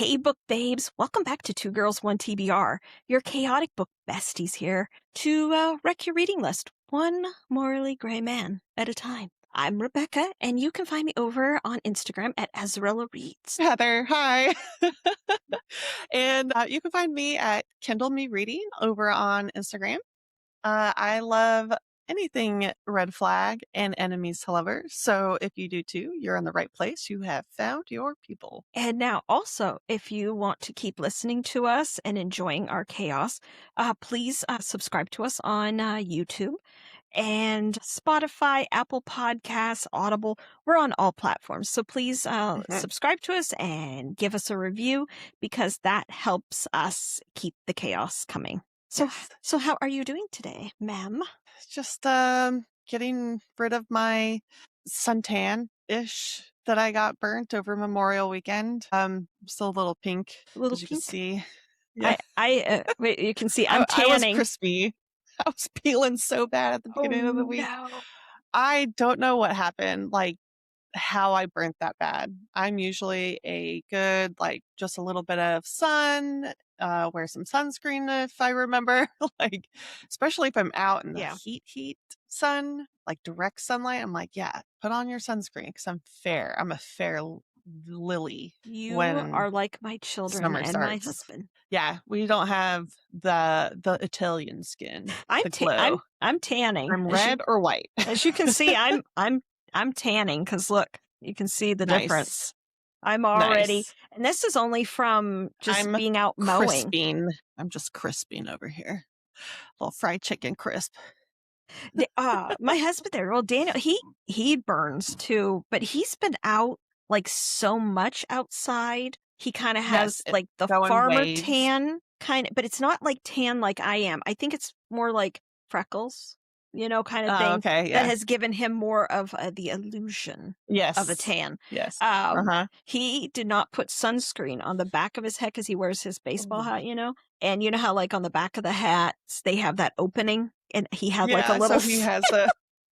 Hey, book babes. Welcome back to Two Girls, One TBR. Your chaotic book besties here to wreck your reading list, one morally gray man at a time. I'm Rebecca, and you can find me over on Instagram at Azarella Reads. Heather, hi. And you can find me at Kindle Me Reading over on Instagram. I love anything red flag and enemies to lovers. So if you do too, you're in the right place. You have found your people. And now also, if you want to keep listening to us and enjoying our chaos, please subscribe to us on YouTube and Spotify, Apple Podcasts, Audible. We're on all platforms. So please subscribe to us and give us a review because that helps us keep the chaos coming. So how are you doing today, ma'am? Just getting rid of my suntan-ish that I got burnt over Memorial Weekend. Still a little pink, Little as you pink? can see. Yeah. Wait, you can see I'm I was tanning. crispy. I was peeling so bad at the beginning of the week. No. I don't know what happened, like how I burnt that bad. I'm usually a good, like just a little bit of sun, wear some sunscreen if I remember, like, especially if I'm out in the Yeah. heat sun, like direct sunlight. I'm like, yeah, put on your sunscreen because I'm fair. I'm a fair lily You when are like my children summer and my starts. husband. Yeah, we don't have the Italian skin, I'm the glow. I'm tanning. I'm red or white. As you can see, I'm tanning because look, you can see the Nice. difference. I'm already, Nice. and this is only from just I'm being out mowing. crisping. I'm just crisping over here. Little fried chicken crisp. My husband there, well, Daniel, he burns too, but he's been out like so much outside. He kind of has Yes, like the going farmer waves. tan kind of, but it's not like tan like I am. I think it's more like freckles, kind of thing Okay, that yeah. has given him more of the illusion of a Yes. tan. Yes. He did not put sunscreen on the back of his head because he wears his baseball Ooh. hat, and you know how like on the back of the hats they have that opening, and he had like a Yeah, little so he has a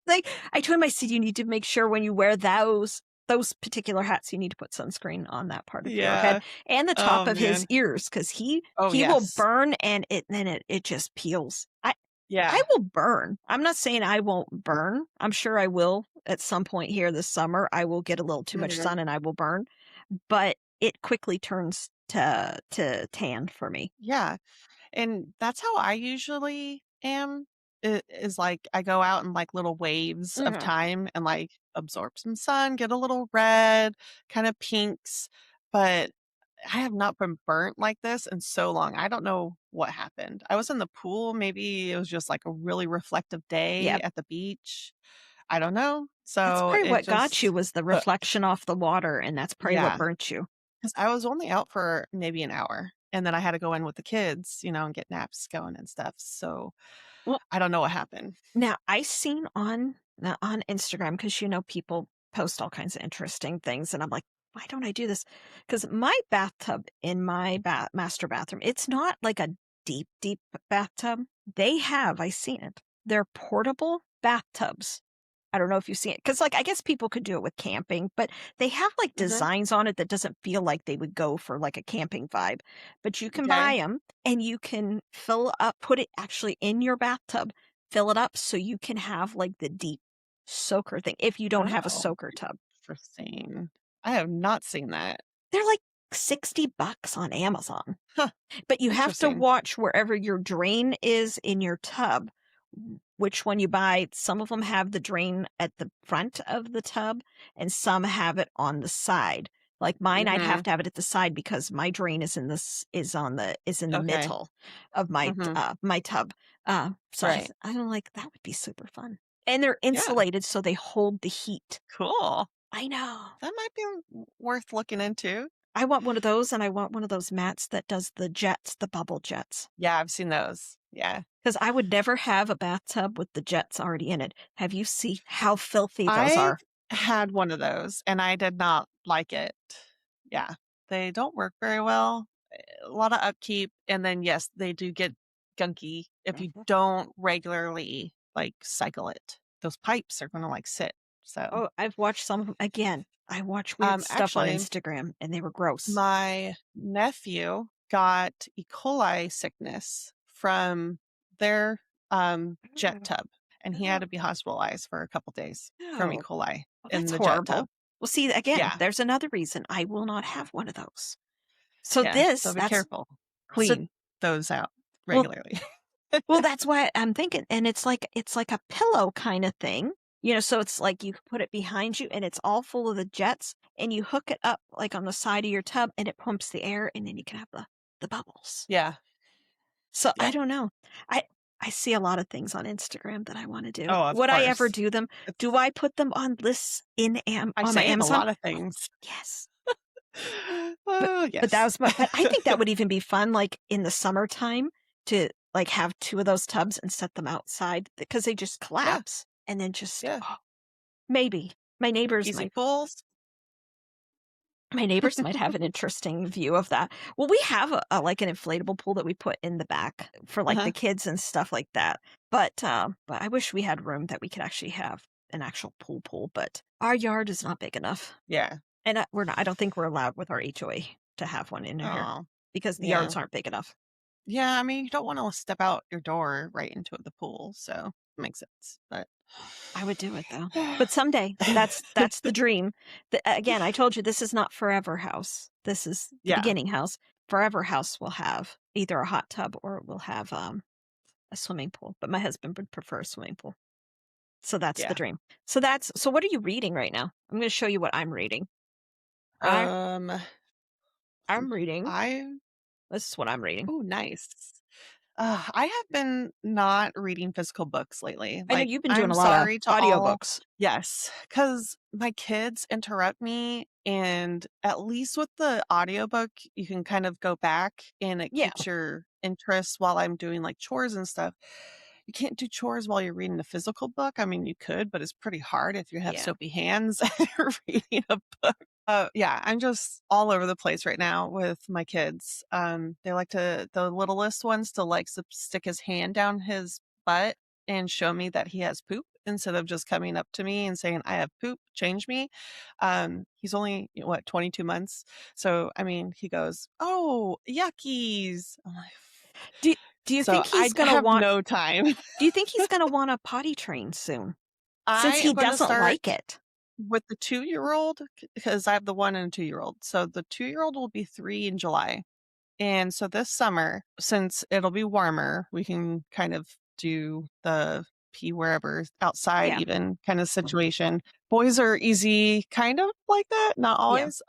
like I told him, I said, you need to make sure when you wear those particular hats, you need to put sunscreen on that part of your head yeah. and the top Oh, of his man. ears because he Oh, he will yes. burn and it just peels. I Yeah. will burn. I'm not saying I won't burn. I'm sure I will at some point here this summer. I will get a little too much Mhm. sun and I will burn, but it quickly turns to tan for me. Yeah. And that's how I usually am. Is like I go out in like little waves of Mhm. time and like absorb some sun, get a little red, kind of pinks. But I have not been burnt like this in so long. I don't know what happened. I was in the pool. Maybe it was just like a really reflective day Yep. at the beach. I don't know. That's So probably it what got you just, was the reflection off the water, and that's probably what yeah, burnt you. because I was only out for maybe an hour and then I had to go in with the kids, and get naps going and stuff. So Well, I don't know what happened. now I seen on Instagram because people post all kinds of interesting things, and I'm like, why don't I do this? Because my bathtub in my master bathroom, it's not like a deep bathtub. I seen it. They're portable bathtubs. I don't know if you've seen it because, like, I guess people could do it with camping, but they have like Mhm. designs on it that doesn't feel like they would go for like a camping vibe. But you can Okay. buy them and you can fill up, put it actually in your bathtub, fill it up so you can have like the deep soaker thing if you don't have a Oh, soaker tub. interesting. I have not seen that. They're like $60 on Amazon. Huh. But you have to Interesting. watch wherever your drain is in your tub, which one you buy. Some of them have the drain at the front of the tub, and some have it on the side. Like mine, I'd have Mhm. to have it at the side because my drain is in the Okay. middle of my Mhm. my tub. So Right. I don't like that would be super fun. And they're Yeah. insulated so they hold the heat. Cool. I know. That might be worth looking into. I want one of those, and I want one of those mats that does the jets, the bubble jets. Yeah, I've seen those. Yeah. Because I would never have a bathtub with the jets already in it. Have you seen how filthy those I are? had one of those and I did not like it. Yeah. They don't work very well. A lot of upkeep. And then, yes, they do get gunky if you Mhm. don't regularly like cycle it. Those pipes are going to like sit. So, Oh, I've watched some of them. Again, I watch weird stuff on actually, Instagram, and they were gross. my nephew got E. coli sickness from their jet Oh, tub, and he had to be hospitalized for a couple days from E. no. coli Well, in that's the jet tub. horrible. Well, see, again, Yeah, there's another reason I will not have one of those. So yeah. So be that's careful. so Clean those out well, regularly. well, that's why I'm thinking, and it's like a pillow kind of thing, so it's like you put it behind you, and it's all full of the jets, and you hook it up like on the side of your tub, and it pumps the air, and then you can have the bubbles. Yeah, So I yep. don't know. I see a lot of things on Instagram that I want to do. Oh, of Would I ever course. do them? Do It's I put them on lists I on my save a Amazon? lot of things. Yes. But Oh, but that yes. was but I think that would even be fun, like in the summertime, to like have two of those tubs and set them outside because they just Yeah, collapse and then just yeah. maybe my neighbors Easy might pulls. my neighbors might have an interesting view of that. Well, we have a like an inflatable pool that we put in the back for like Uh-huh. the kids and stuff like that. But I wish we had room that we could actually have an actual pool. But our yard is not big enough, Yeah. and we're not. I don't think we're allowed with our HOA to have one in here Oh, because the yeah. yards aren't big enough. Yeah, I mean, you don't wanna step out your door right into the pool, so makes sense, but I would do it though. But someday, that's the dream. Again, I told you this is not Forever House. This is the Yeah, beginning house. Forever House will have either a hot tub or it will have a swimming pool. But my husband would prefer a swimming pool. So that's the yeah. dream. So what are you reading right now? I'm going to show you what I'm reading. I Um, I'm reading. I This is what I'm reading. Oh, nice. I have been not reading physical books lately. I know Like, you've been doing I'm a lot of sorry to all. audiobooks. Yes, because my kids interrupt me, and at least with the audiobook, you can kind of go back and it Yeah. keeps your interest while I'm doing like chores and stuff. You can't do chores while you're reading a physical book. I mean, you could, but it's pretty hard if you have Yeah. soapy hands and you're reading a book. Yeah, I'm just all over the place right now with my kids. The littlest ones to like stick his hand down his butt and show me that he has poop instead of just coming up to me and saying, I have poop, change me. He's only, 22 months. So, I mean, he goes, oh, yuckies. I'm like, Do do you so think I he's going to have want no time. do you think he's going to want a potty train soon since I he am going to doesn't start like it? with the 2-year-old because I have the 1 and 2-year-old. So the 2-year-old will be 3 in July. And so this summer, since it'll be warmer, we can kind of do the pee wherever outside Yeah. even kind of situation. Boys are easy kind of like that, not Yeah. always.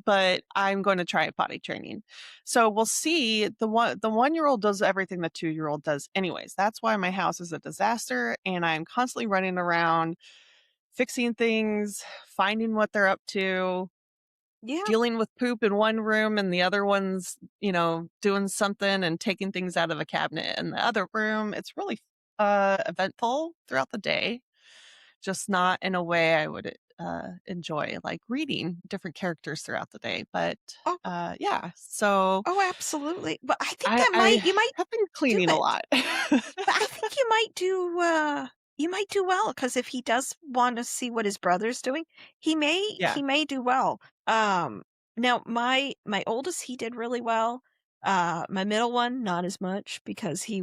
But I'm going to try potty training. So we'll see. The 1-year-old does everything the 2-year-old does anyways. That's why my house is a disaster and I'm constantly running around fixing things, finding what they're up to, Yeah. dealing with poop in one room and the other one's, doing something and taking things out of a cabinet in the other room. It's really eventful throughout the day, just not in a way I would enjoy, like reading different characters throughout the day. But Oh, yeah, so oh, absolutely. But I think I, that I you might have been do cleaning a it. lot. But I think you might do well because if he does want to see what his brother's doing, Yeah, he may do well. Um, Now my oldest he did really well. My middle one not as much because he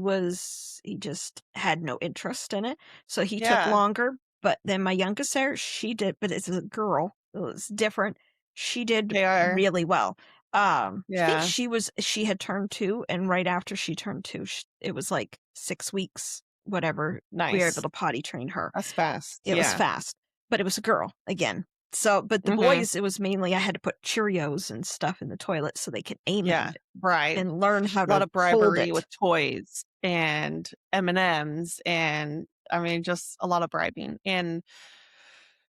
just had no interest in it, so he took yeah, longer. But then my youngest there, she did, but it's a girl, it was different. She did they are. really well. I think Yeah, she had turned 2, and right after she turned 2, it was like 6 weeks, whatever, we were able nice. to potty train her. That's fast. It was Yeah. fast, but it was a girl again. So, but the Hmm. boys, it was mainly I had to put Cheerios and stuff in the toilet so they could aim it Yeah, bribe. and learn how A lot to of hold bribery it. with toys and M&Ms and I mean just a lot of bribing. And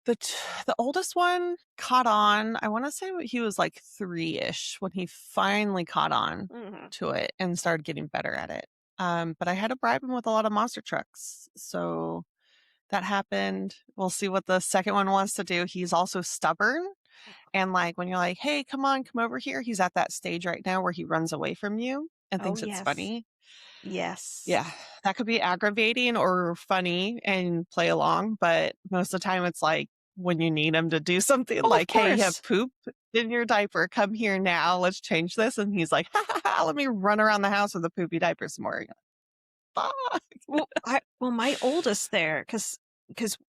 the t- the oldest one caught on. I want to say he was like 3-ish when he finally caught on Mhm. to it and started getting better at it. But I had to bribe him with a lot of monster trucks. So that happened. We'll see what the second one wants to do. He's also stubborn. And like when you're like, hey, come on, come over here, he's at that stage right now where he runs away from you and Oh, thinks it's yes. funny. Yes. Yeah, that could be aggravating or funny and play along, but most of the time it's like when you need him to do something Oh, of like, "Hey, you course. have poop in your diaper. Come here now. Let's change this." And he's like, "Ha, ha, ha, let me run around the house with a poopy diaper some more." You're like, "Fuck." Well, my oldest there, because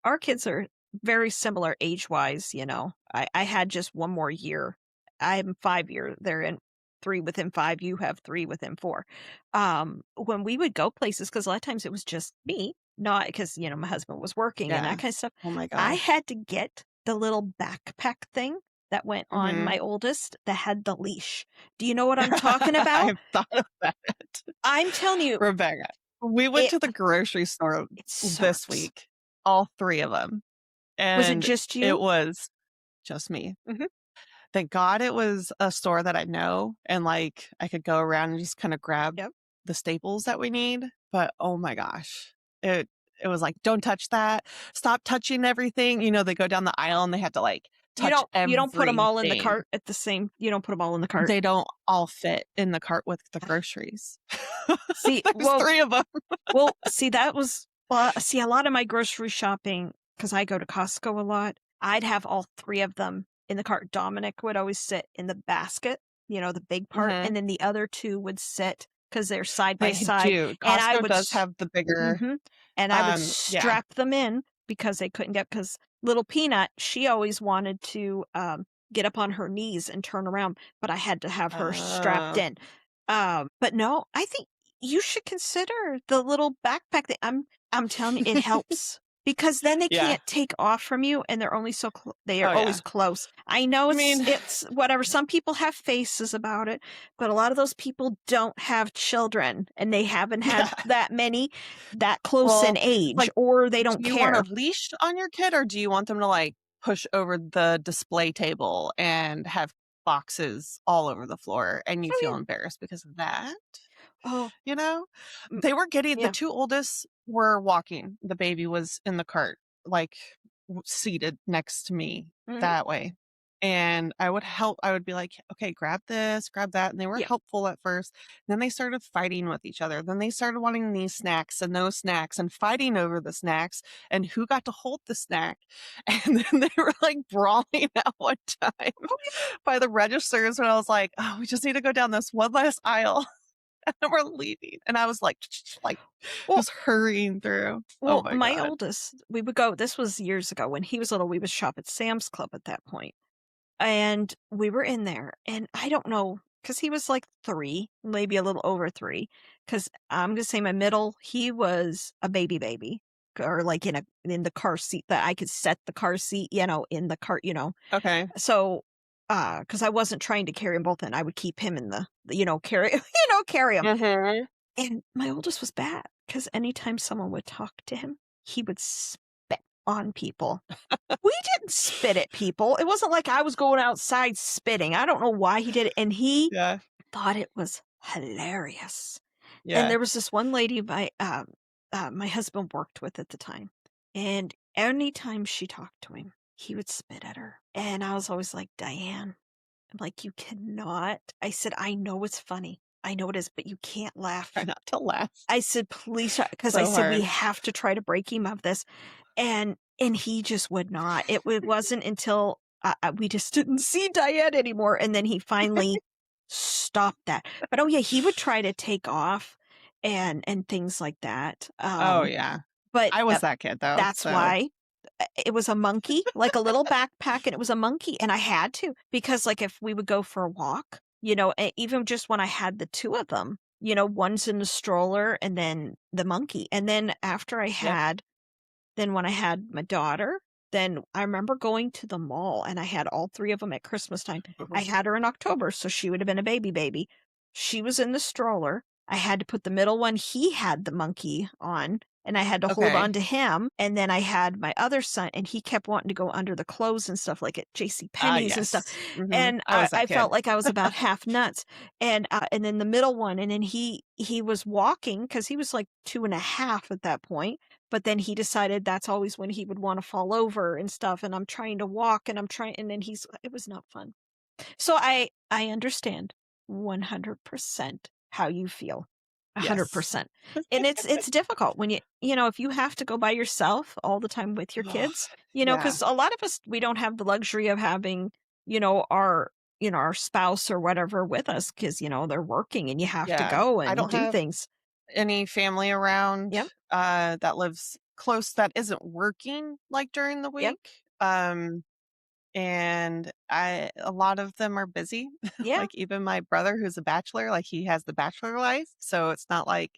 our kids are very similar age-wise, I had just one more year. I'm 5 year. They're in 3 within 5. You have 3 within 4. When we would go places, because a lot of times it was just me, not because, my husband was working and that Yeah. kind of stuff. Oh my I gosh. had to get the little backpack thing that went on Mhm. my oldest that had the leash. Do you know what I'm talking about? I've thought of that. I'm telling you, Rebecca, we went it to the grocery store it this sucks. week, all 3 of them, Was it and just it you? was just me. Thank God it was a store that I know and, like, I could go around and just kinda grab Yep. the staples that we need, but, oh my gosh, it was like, "Don't touch that. Stop touching everything." They go down the aisle and they have to, like, You touch don't put them all in the everything. cart at the same you don't put them all in the cart? They don't all fit in the cart with the groceries. See, There's 3 of them. see, that was see, a lot of my grocery shopping, because I go to Costco a lot, I'd have all 3 of them in the cart. Dominic would always sit in the basket, the big part, Mhm. and then the other 2 would sit because 'cause they're side by They side, do. and I Costco would does have the bigger, mhm, and I would yeah. strap them in because they couldn't get. Because little Peanut, she always wanted to, get up on her knees and turn around, but I had to have her strapped Oh. in. But no, I think you should consider the little backpack that I'm telling you, it helps because then they Yeah. can't take off from you, and they're only they are Oh, yeah. always close. I know I it's mean, it's whatever. Some people have faces about it, but a lot of those people don't have children, and they haven't had yeah. that many that close in Well, age, like, or they do don't you want a care. leash on your kid, or do you want them to, like, push over the display table and have boxes all over the floor and you Oh feel yeah. embarrassed because of that? Oh, You know? mm, They were getting the yeah. 2 oldest were walking. The baby was in the cart, like, seated next to me Mhm. that way. And I would be like, "Okay, grab this, grab that." And they were Yeah. helpful at first. Then they started fighting with each other. Then they started wanting these snacks and those snacks and fighting over the snacks and who got to hold the snack. And then they were like brawling at one time Oh, by the registers when I was like, "Oh, we just need to go down this one last aisle." And we're leaving. And I was like, like well, just hurrying through. Oh my my God. oldest, we would go. This was years ago when he was little. We would shop at Sam's Club at that point. And we were in there, and I don't know, because he was like 3, maybe a little over 3. Because I'm gonna say my middle, he was a baby, or like in the car seat that I could set the car seat, in the cart, Okay. So, because I wasn't trying to carry them both in, I would keep him in carry, carry him. Mhm. And my oldest was bad because anytime someone would talk to him, he would spit on people. We didn't spit at people. It wasn't like I was going outside spitting. I don't know why he did it, and he Yeah. thought it was hilarious. And Yeah. there was this one lady my husband worked with at the time, and anytime she talked to him, he would spit at her. And I was always like, "Diane," I'm like, "You cannot." I said, "I know it's funny. I know it is, but you can't Try laugh." not to laugh. I said, "Please," because I So said, "We hard. have to try to break him of this." And he just would not. It wasn't until, we just didn't see Diane anymore, and then he finally stopped that. But, oh, yeah, he would try to take off and things like that, Oh, yeah. but, I was that kid though, that's so why, it was a monkey, like a little backpack, and it was a monkey, and I had to, because, like, if we would go for a walk, even just when I had the 2 of them, one's in the stroller and then the monkey, and then after yep. then when I had my daughter, then I remember going to the mall, and I had all 3 of them at Christmas time. I had her in October, so she would have been a baby. She was in the stroller. I had to put the middle one, he had the monkey on, and I had to hold on Okay. to him, and then I had my other son, and he kept wanting to go under the clothes and stuff, like at J.C. Ah, Penney's and stuff, yes. Mhm. and I I was that I kid. felt like I was about half nuts, and then the middle one, and then he was walking because he was, like, 2.5 at that point, but then he decided that's always when he would wanna fall over and stuff, and I'm trying to walk, and then it was not fun. So I understand 100%. how you feel. Yes. 100%. And it's difficult when if you have to go by yourself all the time with your Ugh, kids, yeah. because a lot of us, we don't have the luxury of having, our our spouse or whatever with us because, they're working and you have to Yeah. go I and don't do have things. any family around, Yep. that lives close that isn't working, like, during the Yep. week. And a lot of them are busy. Yeah. Like, even my brother who's a bachelor, like, he has the bachelor life, so it's not like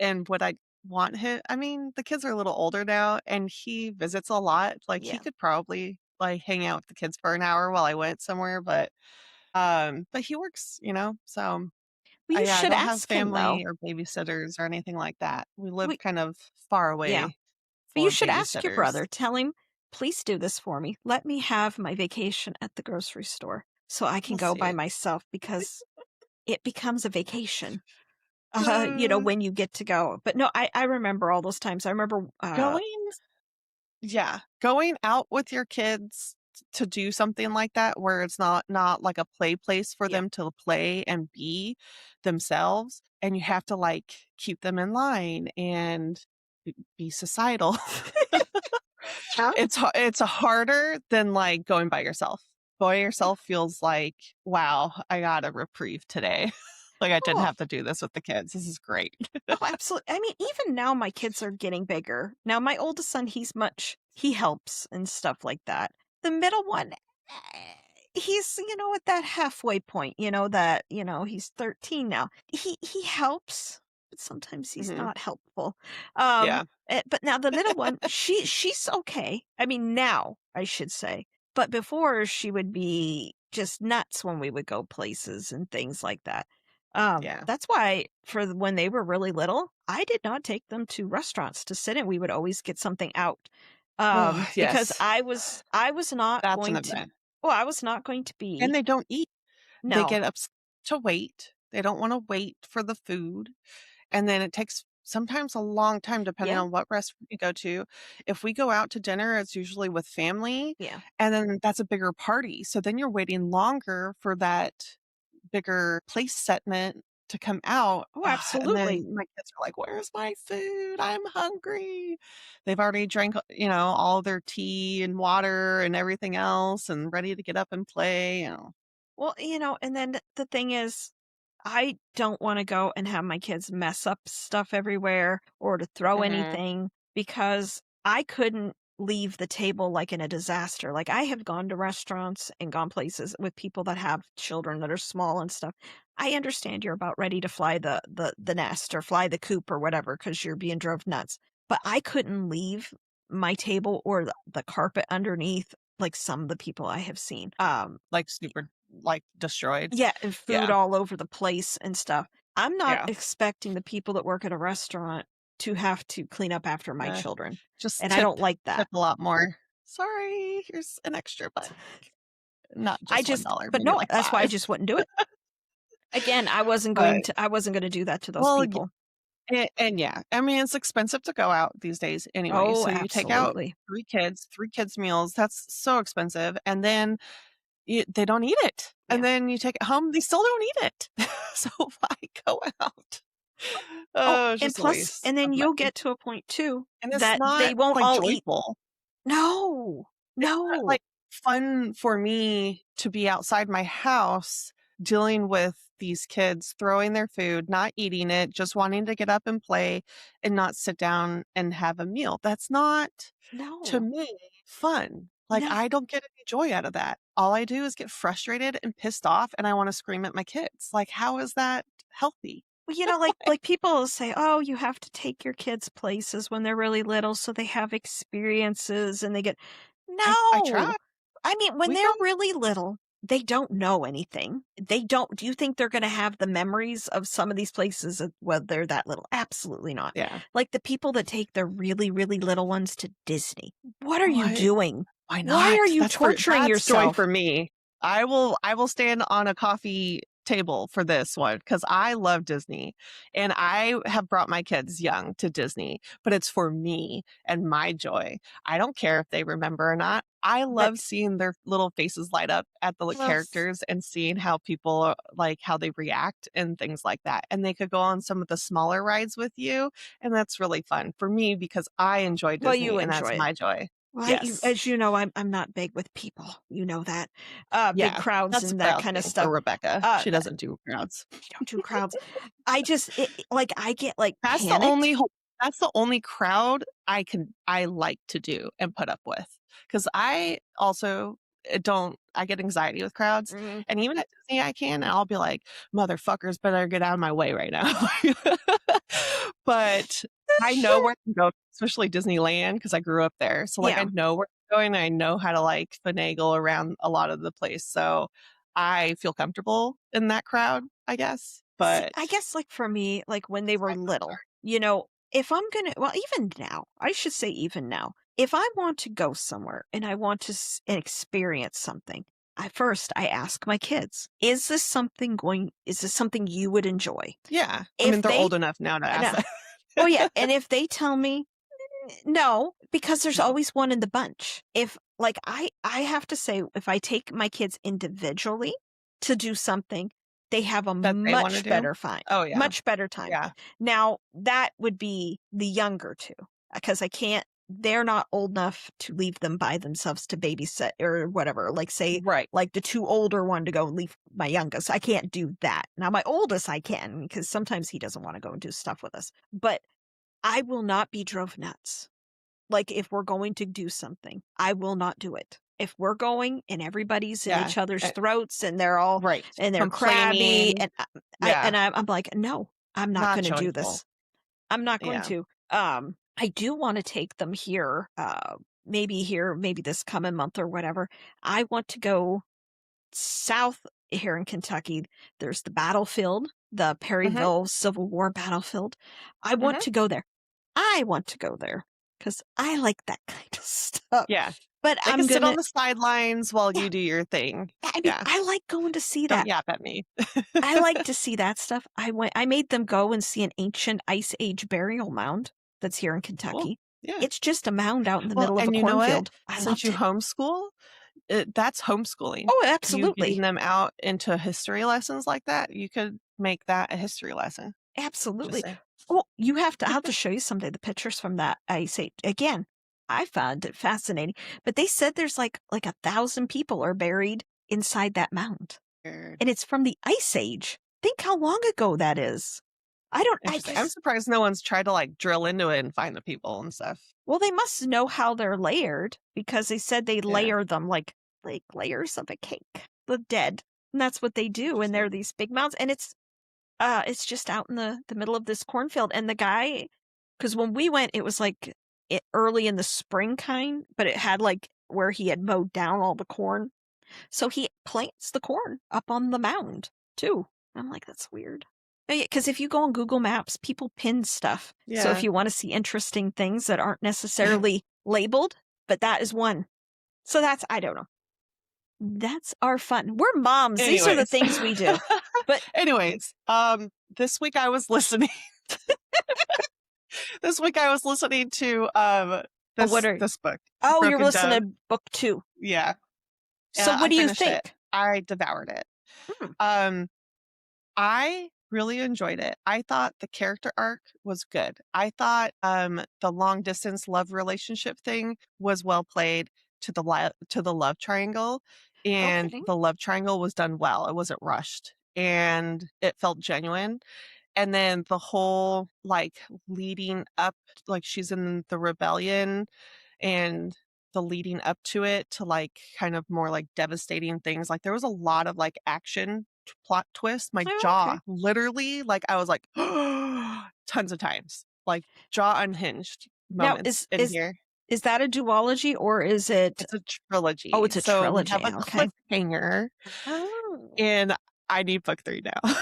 and what I want him I mean, the kids are a little older now, and he visits a lot. Like, he Yeah. could probably, like, hang out with the kids for an hour while I went somewhere, but he works, so Well, you yeah, I should don't have ask him though. family or babysitters or anything like that. We live We kind of far Yeah. away But you for should ask your babysitters. brother. Tell him, "Please do this for me. Let me have my vacation at the grocery store so I can We'll go see by it. myself," because it becomes a vacation, Uh, when you get to go. But no, I remember all those times. I remember, going Yeah, going out with your kids to do something like that where it's not like a play place for yeah. them to play and be themselves, and you have to, like, keep them in line and be societal. Huh? It's harder than, like, going by yourself. By yourself feels like, "Wow, I got a reprieve today." Like, I didn't Oh, have to do this with the kids. This is great. oh, absolutely. I mean, even now my kids are getting bigger. Now my oldest son, he helps and stuff like that. The middle one, he's, at that halfway point, that, he's 13 now. He helps, but sometimes he's Mhm. not helpful. Yeah. But now the middle one, she's okay. I mean, now I should say. But before she would be just nuts when we would go places and things like that. Yeah. That's why when they were really little, I did not take them to restaurants to sit in. We would always get something out. Oh, Because yes. I was not That's an going to event. well, I was not going to And be they don't eat. They no. get upset to wait. They don't wanna wait for the food, and then it takes sometimes a long time depending Yeah, on what restaurant you go to. If we go out to dinner, it's usually with family, yeah. and then that's a bigger party, so then you're waiting longer for that bigger place segment to come out, Oh, and absolutely. then my kids are like, "Where's my food? I'm hungry." They've already drank, all their tea and water and everything else and ready to get up and play. Well, and then the thing is, I don't wanna go and have my kids mess up stuff everywhere or to throw Mhm. anything because I couldn't leave the table, like, in a disaster. Like, I have gone to restaurants and gone places with people that have children that are small and stuff. I understand you're about ready to fly the nest or fly the coop or whatever because 'cause you're being drove nuts, but I couldn't leave my table or the carpet underneath like some of the people I have seen. Like, super, like, destroyed. Yeah, and food Yeah, all over the place and stuff. I'm not yeah. expecting the people that work at a restaurant to have to clean up after my Uh, children, just and I don't like tip that. a lot more. "Sorry, here's an extra buck." Not just $1, But maybe no, like that's why I 5. just wouldn't do it. Again, But I wasn't gonna do that to those well, yeah, people. and yeah, I mean, it's expensive to go out these days anyway, Oh, so you take out absolutely. 3 kids meals, that's so expensive, and then they don't eat it, and Yeah. then you take it home, they still don't eat it. So why go out? Oh, Oh, it's and just a plus waste and of then you'll money, get to a point too and it's that not, they won't like, all eat. joyful. No. It's not, No. like, fun for me to be outside my house dealing with these kids throwing their food, not eating it, just wanting to get up and play and not sit down and have a meal. That's not, to No. me, fun. Like, No. I don't get any joy out of that. All I do is get frustrated and pissed off, and I wanna scream at my kids. Like, how is that healthy? Well, like people say, "Oh, you have to take your kids places when they're really little so they have experiences and they get." I No. try. I mean, when We they're go really little, they don't know anything. They don't Do you think they're gonna have the memories of some of these places when they're that little? Absolutely not. Yeah. Like the people that take their really, really little ones to Disney. What are you What? doing? Why Why are not? you torturing That's joy yourself? for me. I will stand on a coffee table for this one because I love Disney and I have brought my kids young to Disney, but it's for me and my joy. I don't care if they remember or not. I But love seeing their little faces light up at the well, characters and seeing how people like how they react and things like that. And they could go on some of the smaller rides with you. And that's really fun for me because I enjoy well, you Disney and that's enjoy it. my joy. Well, Yes. as you know, I'm not big with people. You know that, big Yeah. crowds That's a and that crowd kind of thing for stuff. Rebecca. Uh, She doesn't do crowds. you don't do crowds. I just like I get like That's the only panicked. that's the only crowd I like to do and put up with because I also don't I get anxiety with crowds, Mm, and even at Disney I can, and I'll be like, "Motherfuckers better get out of my way right now." But I know where to go, especially Disneyland, because I grew up there. So, like, I yeah. know where I'm going, and I know how to, like, finagle around a lot of the place, so I feel comfortable in that crowd, I guess, See, but I guess like for me, like when they were my crowds little, are if I'm gonna, well, even now, I should say even now, if I want to go somewhere and I want to experience something, I ask my kids, is this something you would enjoy? Yeah. I mean, If they're they, old enough now to ask no, oh yeah, that. and if they tell me no, because there's No, always one in the bunch. If like I have to say if I take my kids individually to do something, they have a that they wanna much do? better fine, Oh, yeah. much better time. Yeah. Now, that would be the younger two because I can't they're not old enough to leave them by themselves to babysit or whatever. Like say Right. like the two older one to go and leave my youngest. I can't do that. Now my oldest I can because sometimes he doesn't want to go and do stuff with us. But I will not be drove nuts. Like, if we're going to do something, I will not do it. If we're going and everybody's in Yeah. each other's throats and they're all Right. and they're crabby Complaining. and Yeah. I'm like, no, I'm not Not going to do joyful. this. I'm not going Yeah. to. I do want to take them here, maybe this coming month or whatever. I want to go south here in Kentucky. There's the battlefield, the Mhm. Perryville Civil War battlefield. I want Mhm. to go there. I want to go there because I like that kind of stuff. Yeah. But They can I'm sit on gonna, the sidelines while yeah, you do your thing. I mean, Yeah. I like going to see Don't that. yap at me. I like to see that stuff. I made them go and see an ancient Ice Age burial mound that's here in Cool. Kentucky. Yeah. It's just a mound out in the Well, middle of a and you know what? cornfield. I Since loved you it. homeschool, that's homeschooling. Oh, You getting absolutely. them out into history lessons like that, you could make that a history lesson. Just Absolutely. saying. Well, I'll have to show you someday the pictures from that Ice Age. Again, I found it fascinating. But they said there's like 1,000 people are buried inside that mound. Weird. And it's from the Ice Age. Think how long ago that is. I Interesting. I'm just, surprised no one's tried to like drill into it and find the people and stuff. well, they must know how they're layered because they said they Yeah. layer them like layers of a cake, the dead. And that's what they do. And Interesting. they're these big mounds. And it's just out in the middle of this cornfield. And the guy, because when we went, it was like early in the spring kind, but it had like where he had mowed down all the corn. So he plants the corn up on the mound too. I'm like, that's weird. Because if you go on Google Maps, people pin stuff. So if Yeah. you want to see interesting things that aren't necessarily labeled, but that is one. So I don't know. That's our fun. We're moms. These are the Anyways. things we do. But Anyways, this week I was listening. This week I was listening to this book, oh, you're Broken listening Dove. to book 2. Yeah. So what I do you finished think? it. I devoured it. Hmm. I really enjoyed it. I thought the character arc was good. I thought the long distance love relationship thing was well played to the love triangle, and Okay. the love triangle was done well. It wasn't rushed and it felt genuine. And then the whole like leading up, like she's in the rebellion and the leading up to it to like kind of more like devastating things. Like there was a lot of like action plot twist. My Oh, jaw okay. literally, like I was like tons of times, like jaw unhinged Now, moments in here. is that a duology or is it? It's a trilogy. Oh, it's a So we have trilogy. a Okay. cliffhanger Oh. and I need book 3 now.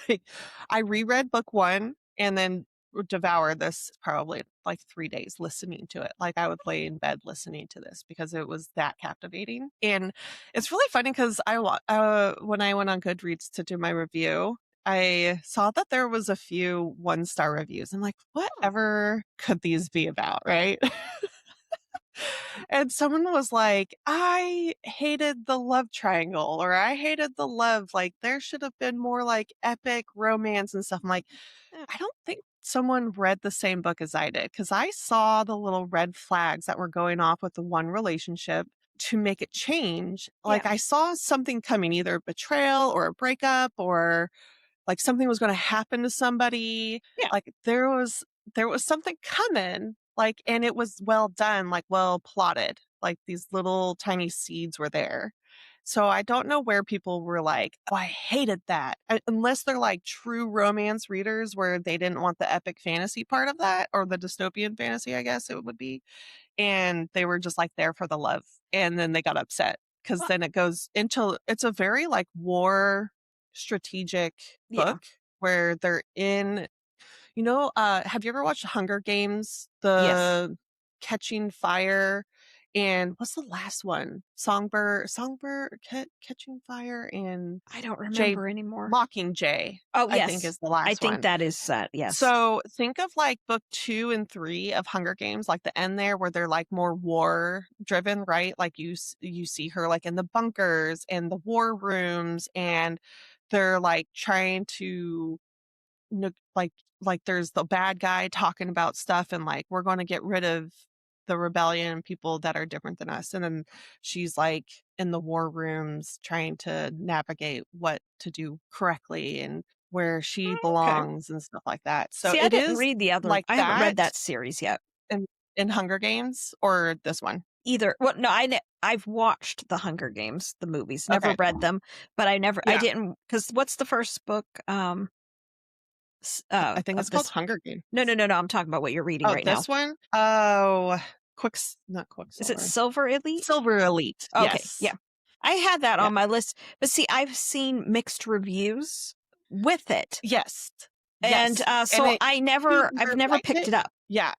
Like I reread book 1 and then devour this probably like 3 days listening to it. Like I would lay in bed listening to this because it was that captivating. And it's really funny because when I went on Goodreads to do my review, I saw that there was a few 1-star reviews. I'm like, whatever could these be about, right? And someone was like, I hated the love triangle, or I hated the love. Like, there should have been more like epic romance and stuff. I'm like, Yeah. I don't think someone read the same book as I did because I saw the little red flags that were going off with the one relationship to make it change. Like, Yeah. I saw something coming, either a betrayal or a breakup, or like something was going to happen to somebody. Yeah. Like there was something coming, like, and it was well done, like well plotted. Like these little tiny seeds were there. So I don't know where people were like, oh, I hated that. Unless they're like true romance readers where they didn't want the epic fantasy part of that, or the dystopian fantasy, I guess it would be. And they were just like there for the love. And then they got upset because Well, then it goes into, it's a very like war strategic yeah. book where they're in, have you ever watched Hunger Games? Yes. The Catching Fire, and what's the last one? Catching Fire, and I don't Jay remember anymore. Mockingjay, Oh, I think yes. is the I last think one. that is yes. So think of like book 2 and 3 of Hunger Games, like the end there where they're like more war driven, right? Like you see her like in the bunkers and the war rooms, and they're like trying to like there's the bad guy talking about stuff, and like we're going to get rid of the rebellion and people that are different than us. And then she's like in the war rooms trying to navigate what to do correctly and where she Oh, okay. belongs and stuff like that. So See, I it didn't is read the other. like I haven't read that that series yet in, in Hunger Games, or this one. either. Well, no, I've watched the Hunger Games, the movies, never Okay. read them, but I Yeah. didn't, because what's the first book? I think it's Of called this. Hunger Games. No, no, no, no. I'm talking about what you're reading Oh, right now. this one? Oh, not Is it Quicksilver. Silver Elite? Silver Elite. Okay, Yes. yeah. I had that Yeah. on my list, but see, I've seen mixed reviews with it. Yes. And Yes. so And I've never liked picked it. it up. Yeah.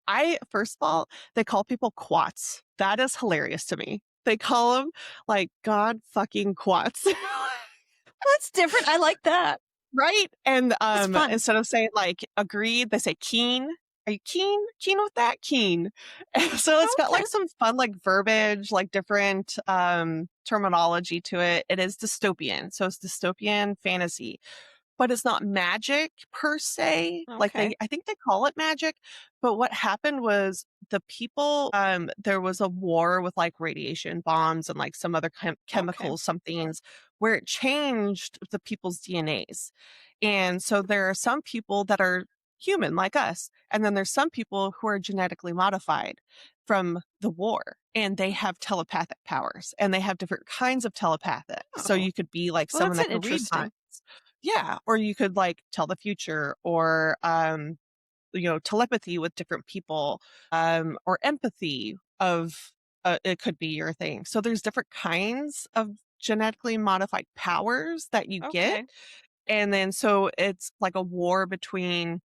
First of all, they call people quats. That is hilarious to me. They call them like God fucking quats. That's different. I like that. Right? And It's fun. instead of saying like agreed, they say keen. Are you keen? Keen with that? Keen. And so it's got Okay. like some fun like verbiage, like different terminology to it. It is dystopian. So it's dystopian fantasy, but it's not magic per se. Like Okay. I think they call it magic. But what happened was the people, there was a war with like radiation bombs and like some other chemicals, some things where it changed the people's DNAs. And so there are some people that are human like us. And then there's some people who are genetically modified from the war, and they have telepathic powers, and they have different kinds of telepathic. So Oh. you could be like Well, someone that's that an can read interesting. minds. Yeah. Or you could like tell the future, or, telepathy with different people, or empathy of, it could be your thing. So there's different kinds of genetically modified powers that you get. Okay. And then so it's like a war between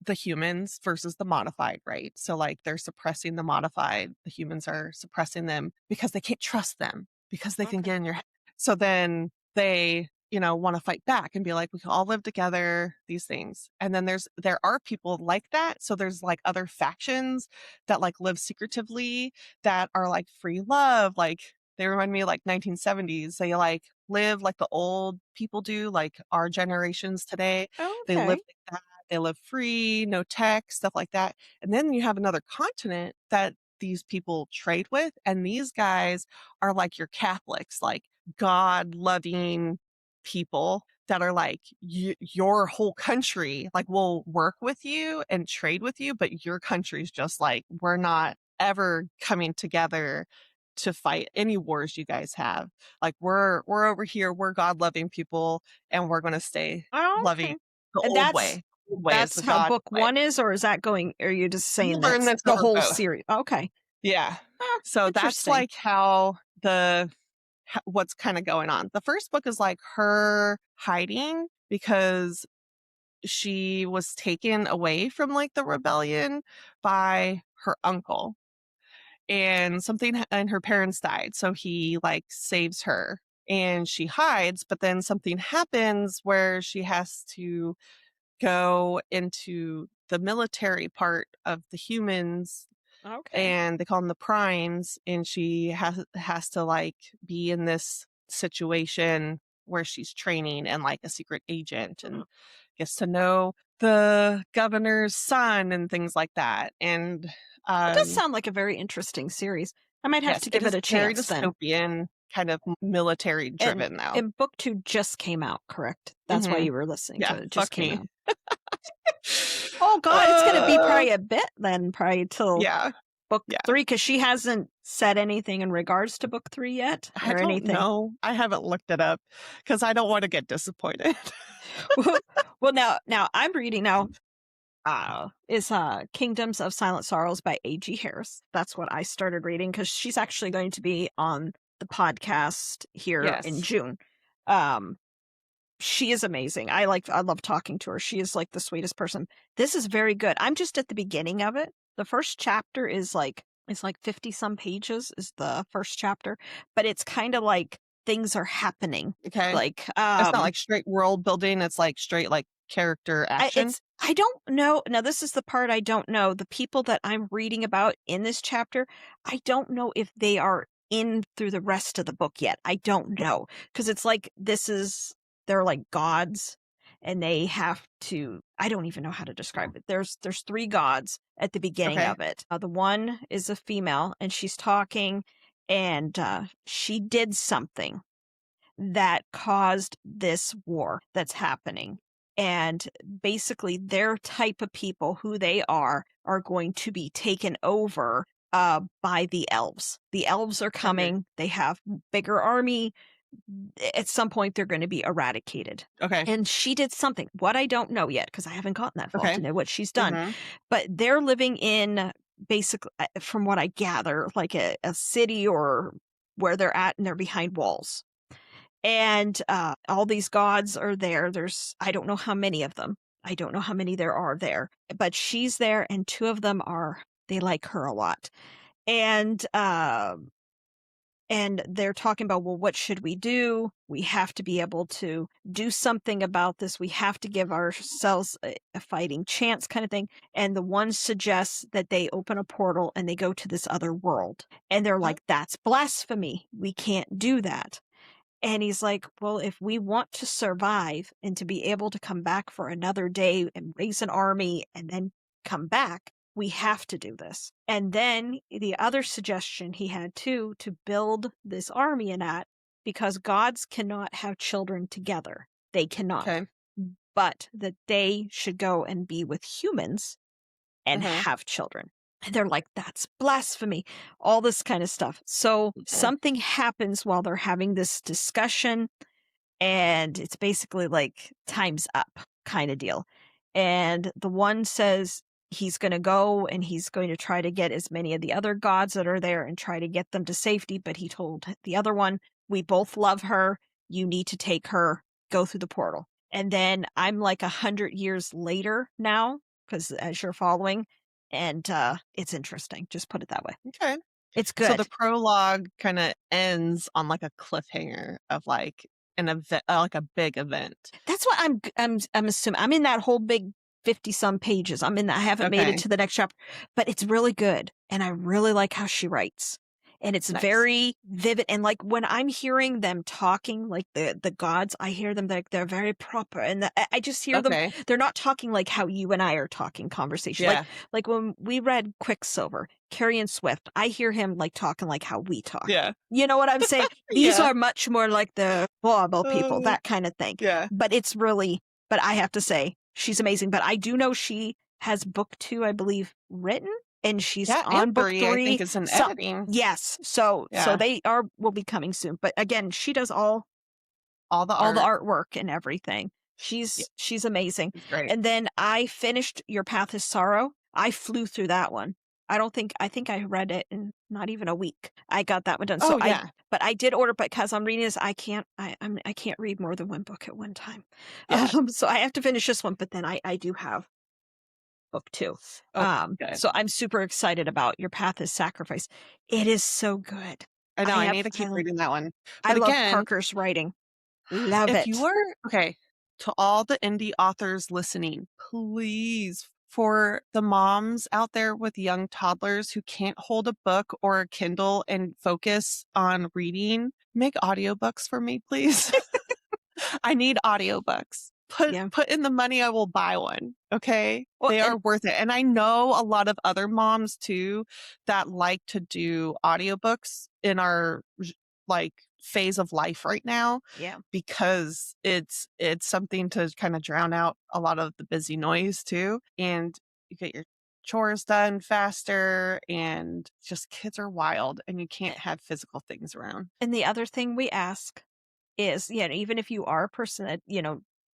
the humans versus the modified, right? So like they're suppressing the modified, the humans are suppressing them because they can't trust them, because they can Okay. get in your head. So then they, want to fight back and be like, we can all live together, these things. And then there are people like that. So there's like other factions that like live secretively, that are like free love. Like they remind me of like 1970s. They like live like the old people do, like our generations today. They live Okay. like that. They live free, no tech, stuff like that. And then you have another continent that these people trade with. And these guys are like your Catholics, like God loving people that are like, your whole country, like, will work with you and trade with you. But your country's just like, we're not ever coming together to fight any wars you guys have. Like we're over here, we're God loving people, and we're going to stay Oh, loving okay. the And old way. Old way is that's the how God book way. 1 is, or is that going, are you just You saying learn that's this the over whole both. series? Okay. Yeah. So that's Interesting. like what's kind of going on. The first book is like her hiding because she was taken away from like the rebellion by her uncle, and and her parents died. So he like saves her and she hides, but then something happens where she has to go into the military part of the humans, Okay. and they call them the primes, and she has to like be in this situation where she's training and like a secret agent and gets to know the governor's son and things like that. And That does um sound like a very interesting series. I might have yes, to it give it is a very chance then. dystopian, kind of military And driven now. and book 2 just came out, correct? That's why Hmm. you were listening Yeah, to it. It just fuck came me. out. Oh god, it's gonna be uh probably a bit then, probably till yeah. book Yeah. 3, because she hasn't said anything in regards to book 3 yet I or don't anything. know. I haven't looked it up because I don't want to get disappointed. Well, now I'm reading now. Is Kingdoms of Silent Sorrows by A.G. Harris. That's what I started reading because she's actually going to be on the podcast here in Yes. June. Um, she is amazing. I love talking to her. She is like the sweetest person. This is very good. I'm just at the beginning of it. The first chapter is like 50 some pages is the first chapter, but it's kind of like things are happening. Okay. Like It's not like straight world building. It's like straight like character action. I don't know. Now, this is the part I don't know. The people that I'm reading about in this chapter, I don't know if they are in through the rest of the book yet. I don't know. Because it's like they're like gods and they have to, I don't even know how to describe it. There's 3 gods at the beginning Okay. of it. The one is a female and she's talking and she did something that caused this war that's happening. And basically, their type of people, who they are going to be taken over by the elves. The elves are Okay. coming. They have bigger army. At some point, they're going to be eradicated. Okay. And she did something. What I don't know yet, because I haven't gotten that far Okay. to know what she's done. Mm-hmm. But they're living in basically, from what I gather, like a city or where they're at, and they're behind walls. And all these gods are there. I don't know how many of them. I don't know how many there are there, but she's there, and 2 of them they like her a lot. And they're talking about, well, what should we do? We have to be able to do something about this. We have to give ourselves a fighting chance, kind of thing. And the one suggests that they open a portal and they go to this other world. And they're like, that's blasphemy. We can't do that. And he's like, well, if we want to survive and to be able to come back for another day and raise an army and then come back, we have to do this. And then the other suggestion he had too, to build this army in that, because gods cannot have children together. They cannot. Okay. But that they should go and be with humans and have children. And they're like, that's blasphemy, all this kind of stuff. So something happens while they're having this discussion, and it's basically like time's up kind of deal. And the one says he's going to go and he's going to try to get as many of the other gods that are there and try to get them to safety. But he told the other one, we both love her. You need to take her, go through the portal. And then I'm like 100 years later now, because as you're following, and it's interesting. Just put it that way. Okay. It's good. So the prologue kind of ends on like a cliffhanger of like an event, like a big event. That's what I'm assuming. I'm in that whole big 50 some pages. I haven't made it to the next chapter, but it's really good. And I really like how she writes. And it's very vivid. And like when I'm hearing them talking, like the gods, I hear them like they're very proper. And I just hear them. They're not talking like how you and I are talking conversation. Yeah. Like when we read Quicksilver, Carrion Swift, I hear him like talking like how we talk. Yeah. You know what I'm saying? These are much more like the Bible people, that kind of thing. Yeah. But but I have to say, she's amazing. But I do know she has book 2, I believe, written. And she's on book 3. I think it's in editing. Yes. So they will be coming soon. But again, she does all the artwork and everything. She's amazing. Great. And then I finished Your Path is Sorrow. I flew through that one. I think I read it in not even a week. I got that one done. Oh, yeah. But I did order, because I'm reading this, I can't read more than one book at one time. Yeah. So I have to finish this one, but then I do have book 2. Oh, good. So I'm super excited about Your Path is Sacrifice. It is so good. I know, I need to keep reading that one. I But love again, Parker's writing. Love if it. you are okay, to all the indie authors listening, please, for the moms out there with young toddlers who can't hold a book or a Kindle and focus on reading, make audiobooks for me, please. I need audiobooks. Yeah. Put in the money, I will buy one. Okay. Well, They are and worth it. And I know a lot of other moms too that like to do audiobooks in our like phase of life right now, yeah. because it's something to kind of drown out a lot of the busy noise too. And you get your chores done faster, and just kids are wild and you can't have physical things around. And the other thing we ask is, even if you are a person that,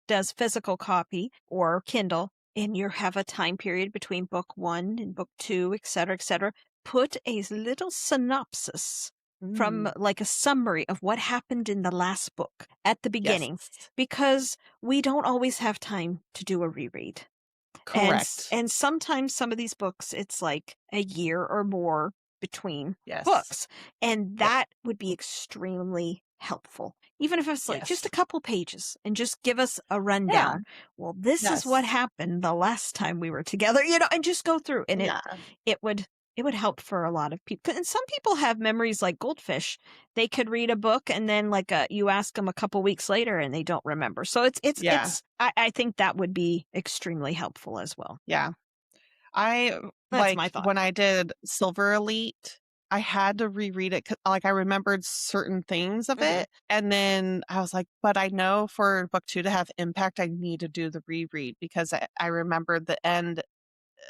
does physical copy or Kindle, and you have a time period between book 1 and book 2, et cetera, put a little synopsis from like a summary of what happened in the last book at the beginning, Yes. because we don't always have time to do a reread. Correct. And sometimes some of these books, it's like a year or more between Yes. books. And that would be extremely helpful. Even if it's like just a Yes. couple pages, and just give us a rundown. Well, this is what Yes. happened the last time we were together, and just go through. And Yeah. it would help for a lot of people. And some people have memories like goldfish. They could read a book, and then you ask them a couple weeks later and they don't remember. So Yeah. I think that would be extremely helpful as well. Yeah. I That's my thought. when I did Silver Elite, I had to reread it. I remembered certain things of Mhm. it. And then I was like, but I know for book 2 to have impact, I need to do the reread, because I remembered the end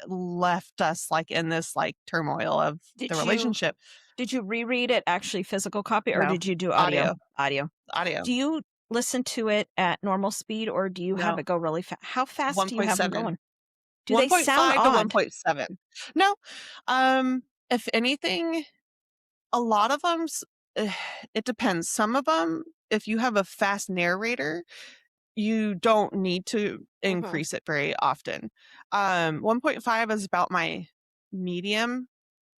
left us in this turmoil of the relationship. Did you reread it actually physical copy, or No, did you do audio. Audio. Audio. Do you listen to it at normal speed, or do you have No, it go really fast? How fast do you have them 1.7. going? Do they sound 1.5 to odd? 1.7. No. If anything, a lot of them, it depends. Some of them, if you have a fast narrator, you don't need to increase it very often. 1.5 is about my medium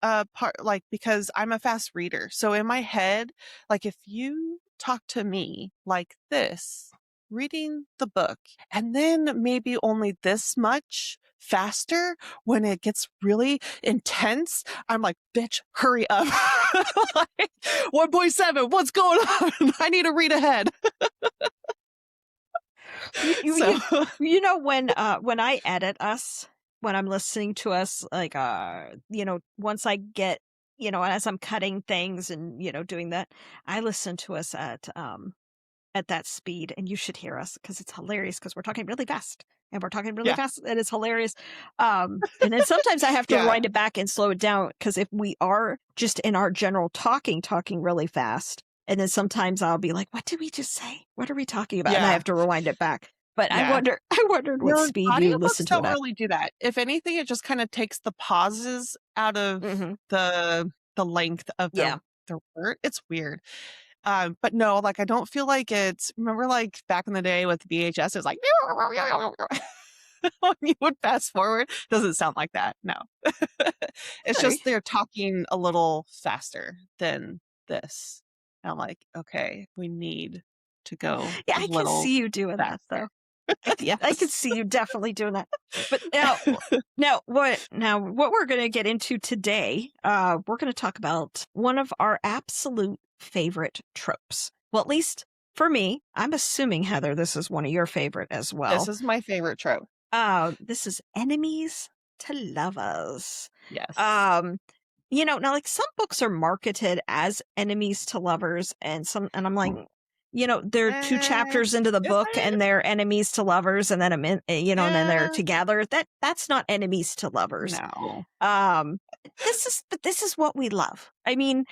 part, because I'm a fast reader. So in my head, if you talk to me like this, reading the book, and then maybe only this much faster when it gets really intense, I'm like, bitch, hurry up. 1.7, what's going on? I need to read ahead. So When I edit us, when I'm listening to us, once I get, as I'm cutting things and, doing that, I listen to us at that speed, and you should hear us, because it's hilarious, because we're talking really fast, and we're talking really yeah, fast, and it's hilarious. And then sometimes I have to yeah, rewind it back and slow it down, because if we are just in our general talking really fast, and then sometimes I'll be like, what did we just say? What are we talking about? And I yeah, have to rewind it back. But I yeah. wondered what speed you listen Audiobooks to it don't at. really do that. If anything, it just kind of takes the pauses out of Mhm. the length of Yeah. the word. It's weird. But no, I don't feel like it's, remember back in the day with VHS, it was like when you would fast forward, doesn't sound like that. No. It's Sorry. just they're talking a little faster than this. And I'm like, okay, we need to go Yeah, a I can little see you doing that, faster. though. I could see you definitely doing that. But now what we're going to get into today, we're going to talk about one of our absolute favorite tropes. Well, at least for me, I'm assuming, Heather, this is one of your favorite as well. This is my favorite trope. This is enemies to lovers. Yes. Now some books are marketed as enemies to lovers, and I'm like, they're 2 chapters into the Is book it? and they're enemies to lovers, and then and then they're Yeah. together. That's not enemies to lovers. No. This is what we love. I mean,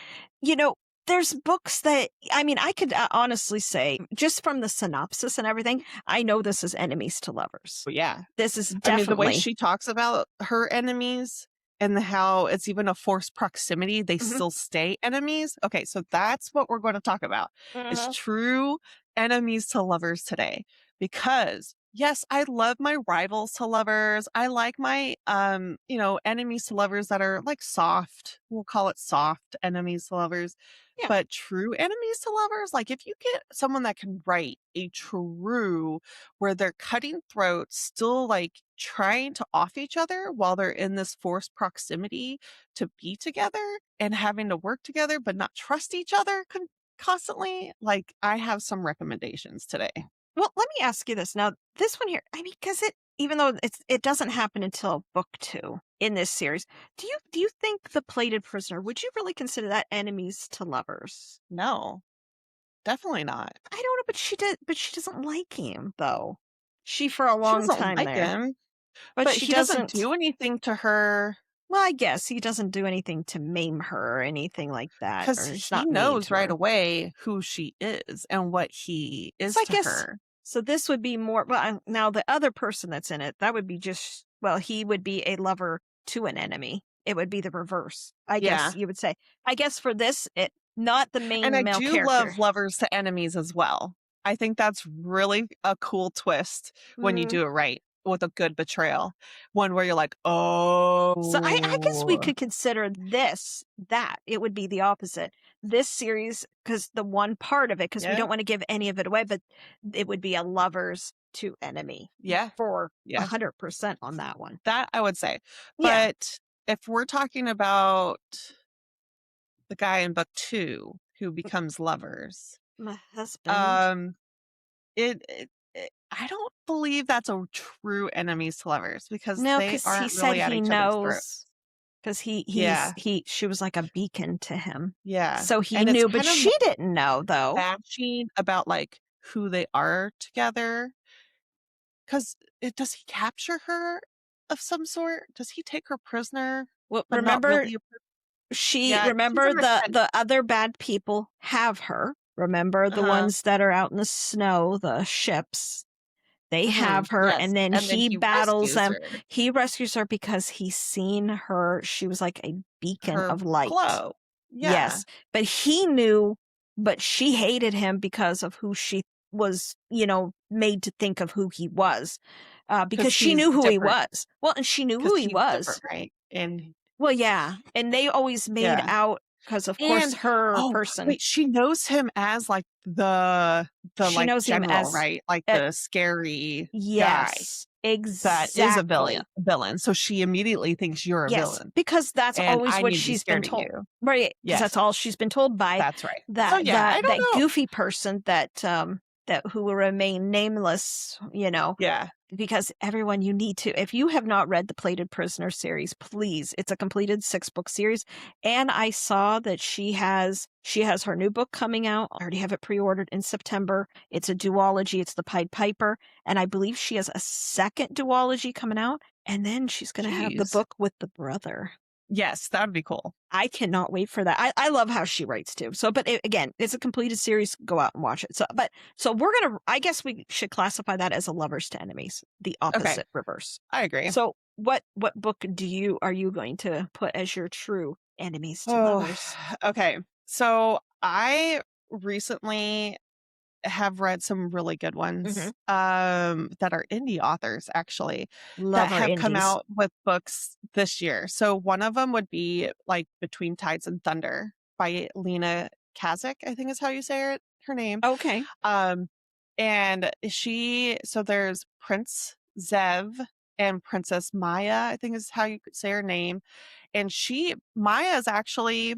there's books that, I could honestly say, just from the synopsis and everything, I know this is enemies to lovers. But yeah. This is I mean, the way definitely. she talks about her enemies and how it's even a forced proximity, they Mhm. still stay enemies. Okay, so that's what we're going to talk about is Mhm. true enemies to lovers today. Because yes, I love my rivals to lovers. I like my enemies to lovers that are like soft. We'll call it soft enemies to lovers. Yeah. But true enemies to lovers, like if you get someone that can write a true where they're cutting throats, still like trying to off each other while they're in this forced proximity to be together and having to work together, but not trust each other constantly. Like I have some recommendations today. Well, let me ask you this. Now, this one here, I mean, because even though it doesn't happen until book 2 in this series, do you think the plated prisoner, would you really consider that enemies to lovers? No, definitely not. I don't know, but she doesn't like him though. She for a She long doesn't time like there. him, But but she he doesn't doesn't. do anything to her Well, I guess he doesn't do anything to maim her or anything like that, because or he's he not mean knows to right her. away who she is and what he So is I to guess her. so. This would be more. Well, now the other person that's in it, that would be just. Well, he would be a lover to an enemy. It would be the reverse. I guess Yeah. you would say. I guess for this, it not the And I main male do love character. lovers to enemies as well. I think that's really a cool twist when you Mm. do it right with a good betrayal. One where you're like, So I guess we oh, could consider this that it would be the opposite. This series, because the one part of it, because we yeah, don't want to give any of it away, but it would be a lovers to enemy yeah, for yeah. 100% on that one. That I would say. Yeah, But if we're talking about the guy in book 2 who becomes lovers, my husband. um, I don't believe that's a true enemies to lovers because No, they because he aren't said really at he each other's throat. knows. Because Yeah, she was like a beacon to him. yeah. So he And it's knew, but kind of she didn't know though. bashing about like who they are together. Because does he capture her of some sort? Does he take her prisoner, Well, but not remember really? Yeah, she's remember in her tent. the other bad people have her. Remember the Uh-huh. ones that are out in the snow, the ships. They Hmm. have her, Yes, and then and then he he battles rescues them. her. He rescues her because he's seen her. She was like a beacon Her of light. glow. Yeah, Yes, but he knew, but she hated him because of who she was, made to think of who he was, because because she he's knew who he different. was. Well, and she knew who Because he he's different, was. right? And Well, yeah, and they always made yeah. out because, of course, And her oh, person. wait, she knows him as like the She like knows him general, as, right? Like uh, the scary guy yes, that is a exactly. villain. So she immediately thinks you're a Yes, villain because that's and always I what need to be she's been scared of told. you. Right, because Yes, that's all she's been told by that's right. So that yeah, I don't that know. goofy person that who will remain nameless, Yeah. because everyone, you need to, if you have not read the Plated Prisoner series, please, it's a completed 6-book series. And I saw that she has her new book coming out. I already have it pre-ordered in September. It's a duology. It's the Pied Piper. And I believe she has a second duology coming out. And then she's going to have the Jeez. book with the brother. Yes, that would be cool. I cannot wait for that. I love how she writes too. So, but again, it's a completed series. Go out and watch it. So we're gonna. I guess we should classify that as a lovers to enemies, the Okay, opposite reverse. I agree. So, what book are you going to put as your true enemies to Oh, lovers? okay. So I recently have read some really good ones that are indie authors actually that Love our have come indies. out with books this year. So one of them would be like Between Tides and Thunder by Lena Kazik, I think is how you say her name. Okay. Um and so there's Prince Zev and Princess Maya, I think is how you could say her name. And Maya is actually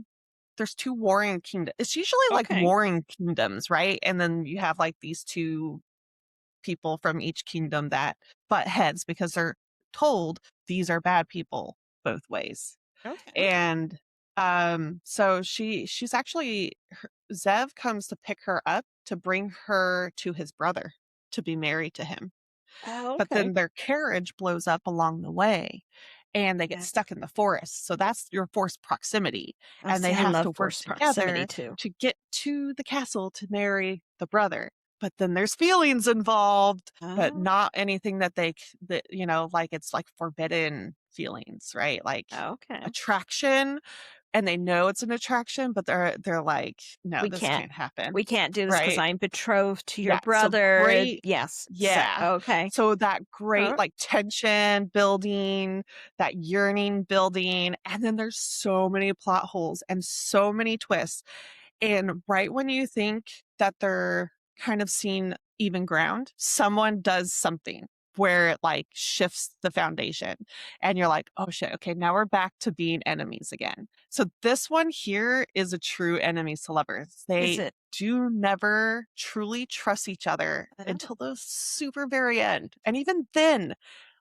there's 2 warring kingdoms. It's usually like Okay. warring kingdoms, right? And then you have like these 2 people from each kingdom that butt heads because they're told these are bad people both ways. Okay. And so she's actually Zev comes to pick her up to bring her to his brother to be married to him. Oh, But okay. then their carriage blows up along the way and they get Yeah. stuck in the forest. So that's your forced proximity. Oh, And they see, I have love to work forced proximity together too. to get to the castle to marry the brother. But then there's feelings involved, but Oh. not anything that like it's like forbidden feelings, right? Like Okay. attraction, and they know it's an attraction, but they're like, no, We this can't can't happen. we can't do this because Right. I'm betrothed to your Yeah. So brother. great. Yes. Yeah. Okay. So that great Oh, like tension building, that yearning building, and then there's so many plot holes and so many twists. And right when you think that they're kind of seeing even ground, someone does something where it like shifts the foundation. And you're like, oh shit, okay, now we're back to being enemies again. So this one here is a true enemies to lovers. is They it? do never truly trust each other Oh, until the super very end. And even then,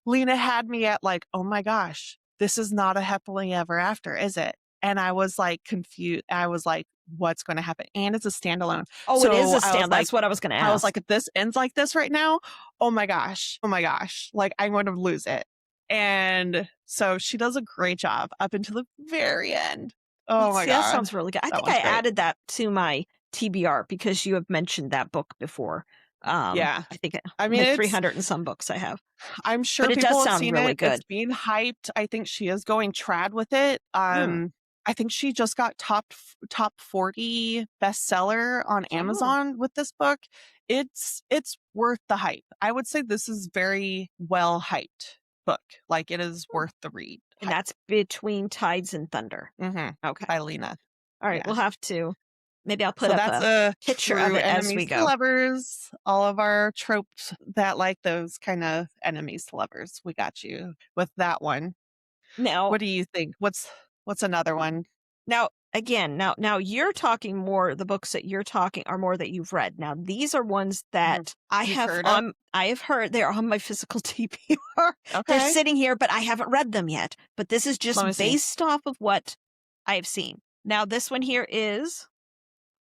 Lena had me at like, oh my gosh, this is not a happily ever after, is it? And I was like confused. I was like, what's going to happen? And it's a standalone. oh, it is So a stand. That's what I was going to ask. if this ends like this right now, oh my gosh, like I'm going to lose it. And so she does a great job up until the very end. Oh my See, that God. sounds really good. I That think I one's great. added that to my TBR because you have mentioned that book before. Yeah. I think I mean, the 300 and some books I have, I'm but sure it does people have sound seen really it. It's good. being hyped. I think she is going trad with it. Hmm. I think she just got top 40 bestseller on Oh, Amazon with this book. It's worth the hype. I would say this is very well hyped book. Like it is hmm. worth the read. And Hype. that's Between Tides and Thunder. Okay. By Lena. All right. Yeah. We'll have to, maybe I'll put So up that's a a picture of true it as we enemies to go. lovers. All of our tropes that like those kind of enemies to lovers. We got you with that one. Now, What do you think? What's another one? Now, again, now you're talking more, the books that you're talking are more that you've read. Now, these are ones that You've heard of? I have heard. They're on my physical TBR. They're Okay. sitting here, but I haven't read them yet. But this is Let me just see. based off of what I have seen. Now, this one here is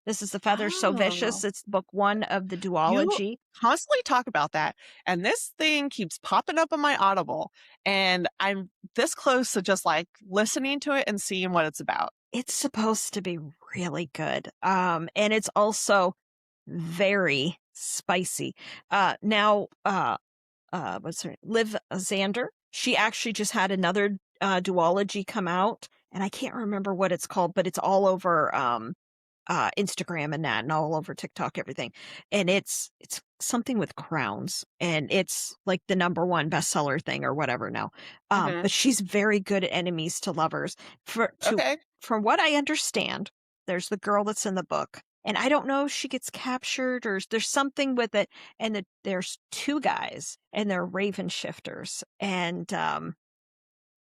The Feather So Vicious. Oh, It's book 1 of the you duology. constantly talk about that. And this thing keeps popping up on my Audible. And I'm this close to just like listening to it and seeing what it's about. It's supposed to be really good. And it's also very spicy. What's her name? Liv Xander. She actually just had another duology come out, and I can't remember what it's called, but it's all over Instagram and that, and all over TikTok, everything. And it's something with crowns, and it's like the #1 bestseller thing or whatever now. Hmm. But she's very good at enemies to lovers. Okay. From what I understand, there's the girl that's in the book. And I don't know if she gets captured or there's something with it. And there's 2 guys and they're raven shifters. And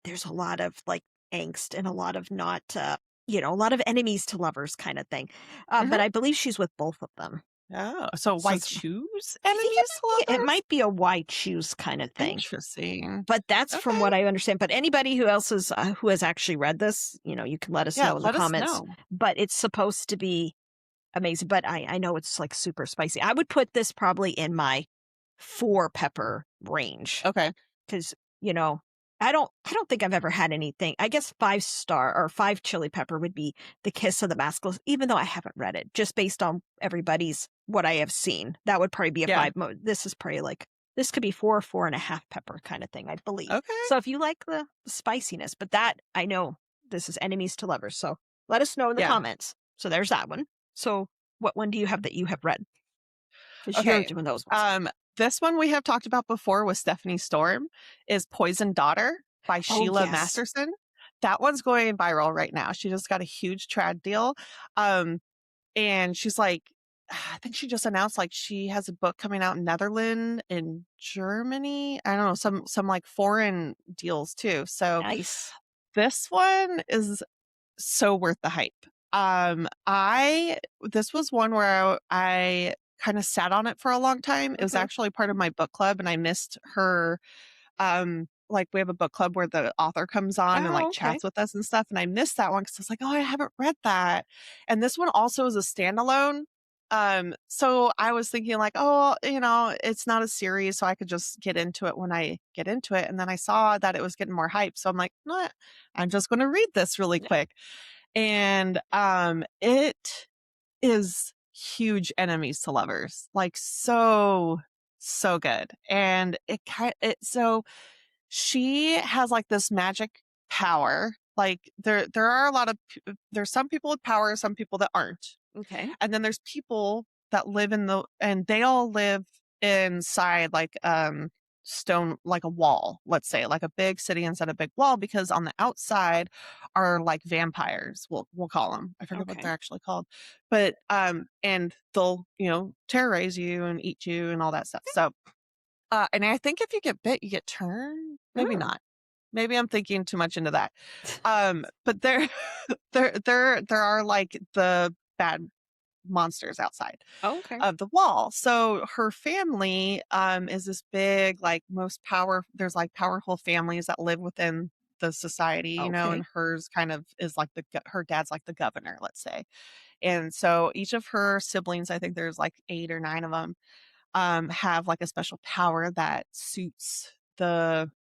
there's a lot of like angst and a lot of not, a lot of enemies to lovers kind of thing. But Hmm. I believe she's with both of them. Oh, so So why choose I think it enemies to might it lovers? might be a why choose kind of thing. Interesting. But that's from Okay. what I understand. But anybody who has actually read this, you can let us Yeah, know in the let us comments. know. But it's supposed to be amazing, but I know it's like super spicy. I would put this probably in my 4 pepper range Okay. because I don't think I've ever had anything. I guess 5-star or 5 chili pepper would be The Kiss of the Maskless, even though I haven't read it. Just based on everybody's what I have seen, that would probably be a Yeah. 5. This is probably like this could be 4.5 pepper kind of thing, I believe. Okay. So if you like the spiciness, but that I know this is enemies to lovers. So let us know in the Yeah. comments. So there's that one. So what one do you have that you have read? Because you're Okay. doing those ones. This one we have talked about before with Stephanie Storm is Poison Daughter by Oh, Sheila yes. Masterson. That one's going viral right now. She just got a huge trad deal. And she's like, I think she just announced like she has a book coming out in Netherlands and Germany. I don't know, some like foreign deals too. So Nice. this one is so worth the hype. This was one where I kind of sat on it for a long time. It was Mhm. actually part of my book club, and I missed her. Like we have a book club where the author comes on and like Oh, okay. chats with us and stuff, and I missed that one because I was like, oh, I haven't read that. And this one also is a standalone. So I was thinking like, oh, it's not a series, so I could just get into it when I get into it. And then I saw that it was getting more hype, so I'm like, no, I'm just going to read this really Yeah. quick. And it is huge enemies to lovers, like so good. And so she has like this magic power. Like there are a lot of there's some people with power, some people that aren't. Okay. And then there's people that live and they all live inside like stone, like a wall, let's say, like a big city inside a big wall, because on the outside are like vampires, we'll call them. I forget what Okay. they're actually called. But and they'll, terrorize you and eat you and all that stuff. So and I think if you get bit, you get turned. Maybe Hmm. not. Maybe I'm thinking too much into that. But there there are like the bad monsters outside Oh, okay. of the wall. So her family is this big, like there's like powerful families that live within the society, Okay. and hers kind of is like her dad's like the governor, let's say. And so each of her siblings, I think there's like 8 or 9 of them, have like a special power that suits the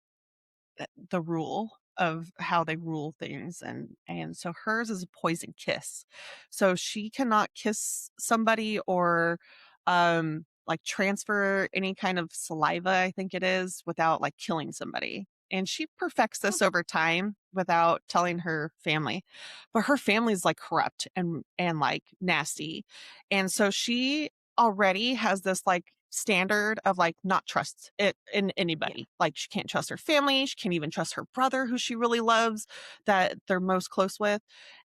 rule of how they rule things. And so hers is a poison kiss. So she cannot kiss somebody or like transfer any kind of saliva, I think it is, without like killing somebody. And she perfects Hmm. this over time without telling her family. But her family's like corrupt and like nasty. And so she already has this like standard of like not trust it in Yeah. anybody. Like she can't trust her family, she can't even trust her brother who she really loves, that they're most close with.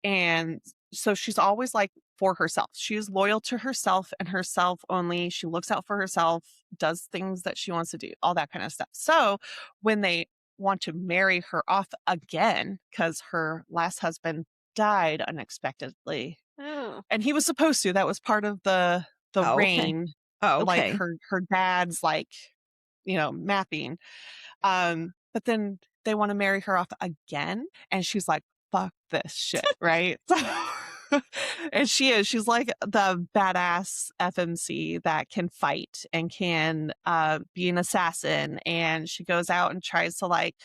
And so she's always like for herself. She's loyal to herself and herself only. She looks out for herself, does things that she wants to do, all that kind of stuff. So when they want to marry her off again, because her last husband died unexpectedly, Oh. and he was supposed to, that was part of the Oh, okay. reign, Oh, like okay. her dad's like, mapping. But then they want to marry her off again, and she's like, fuck this shit, right? And she's like the badass FMC that can fight and can be an assassin, and she goes out and tries to like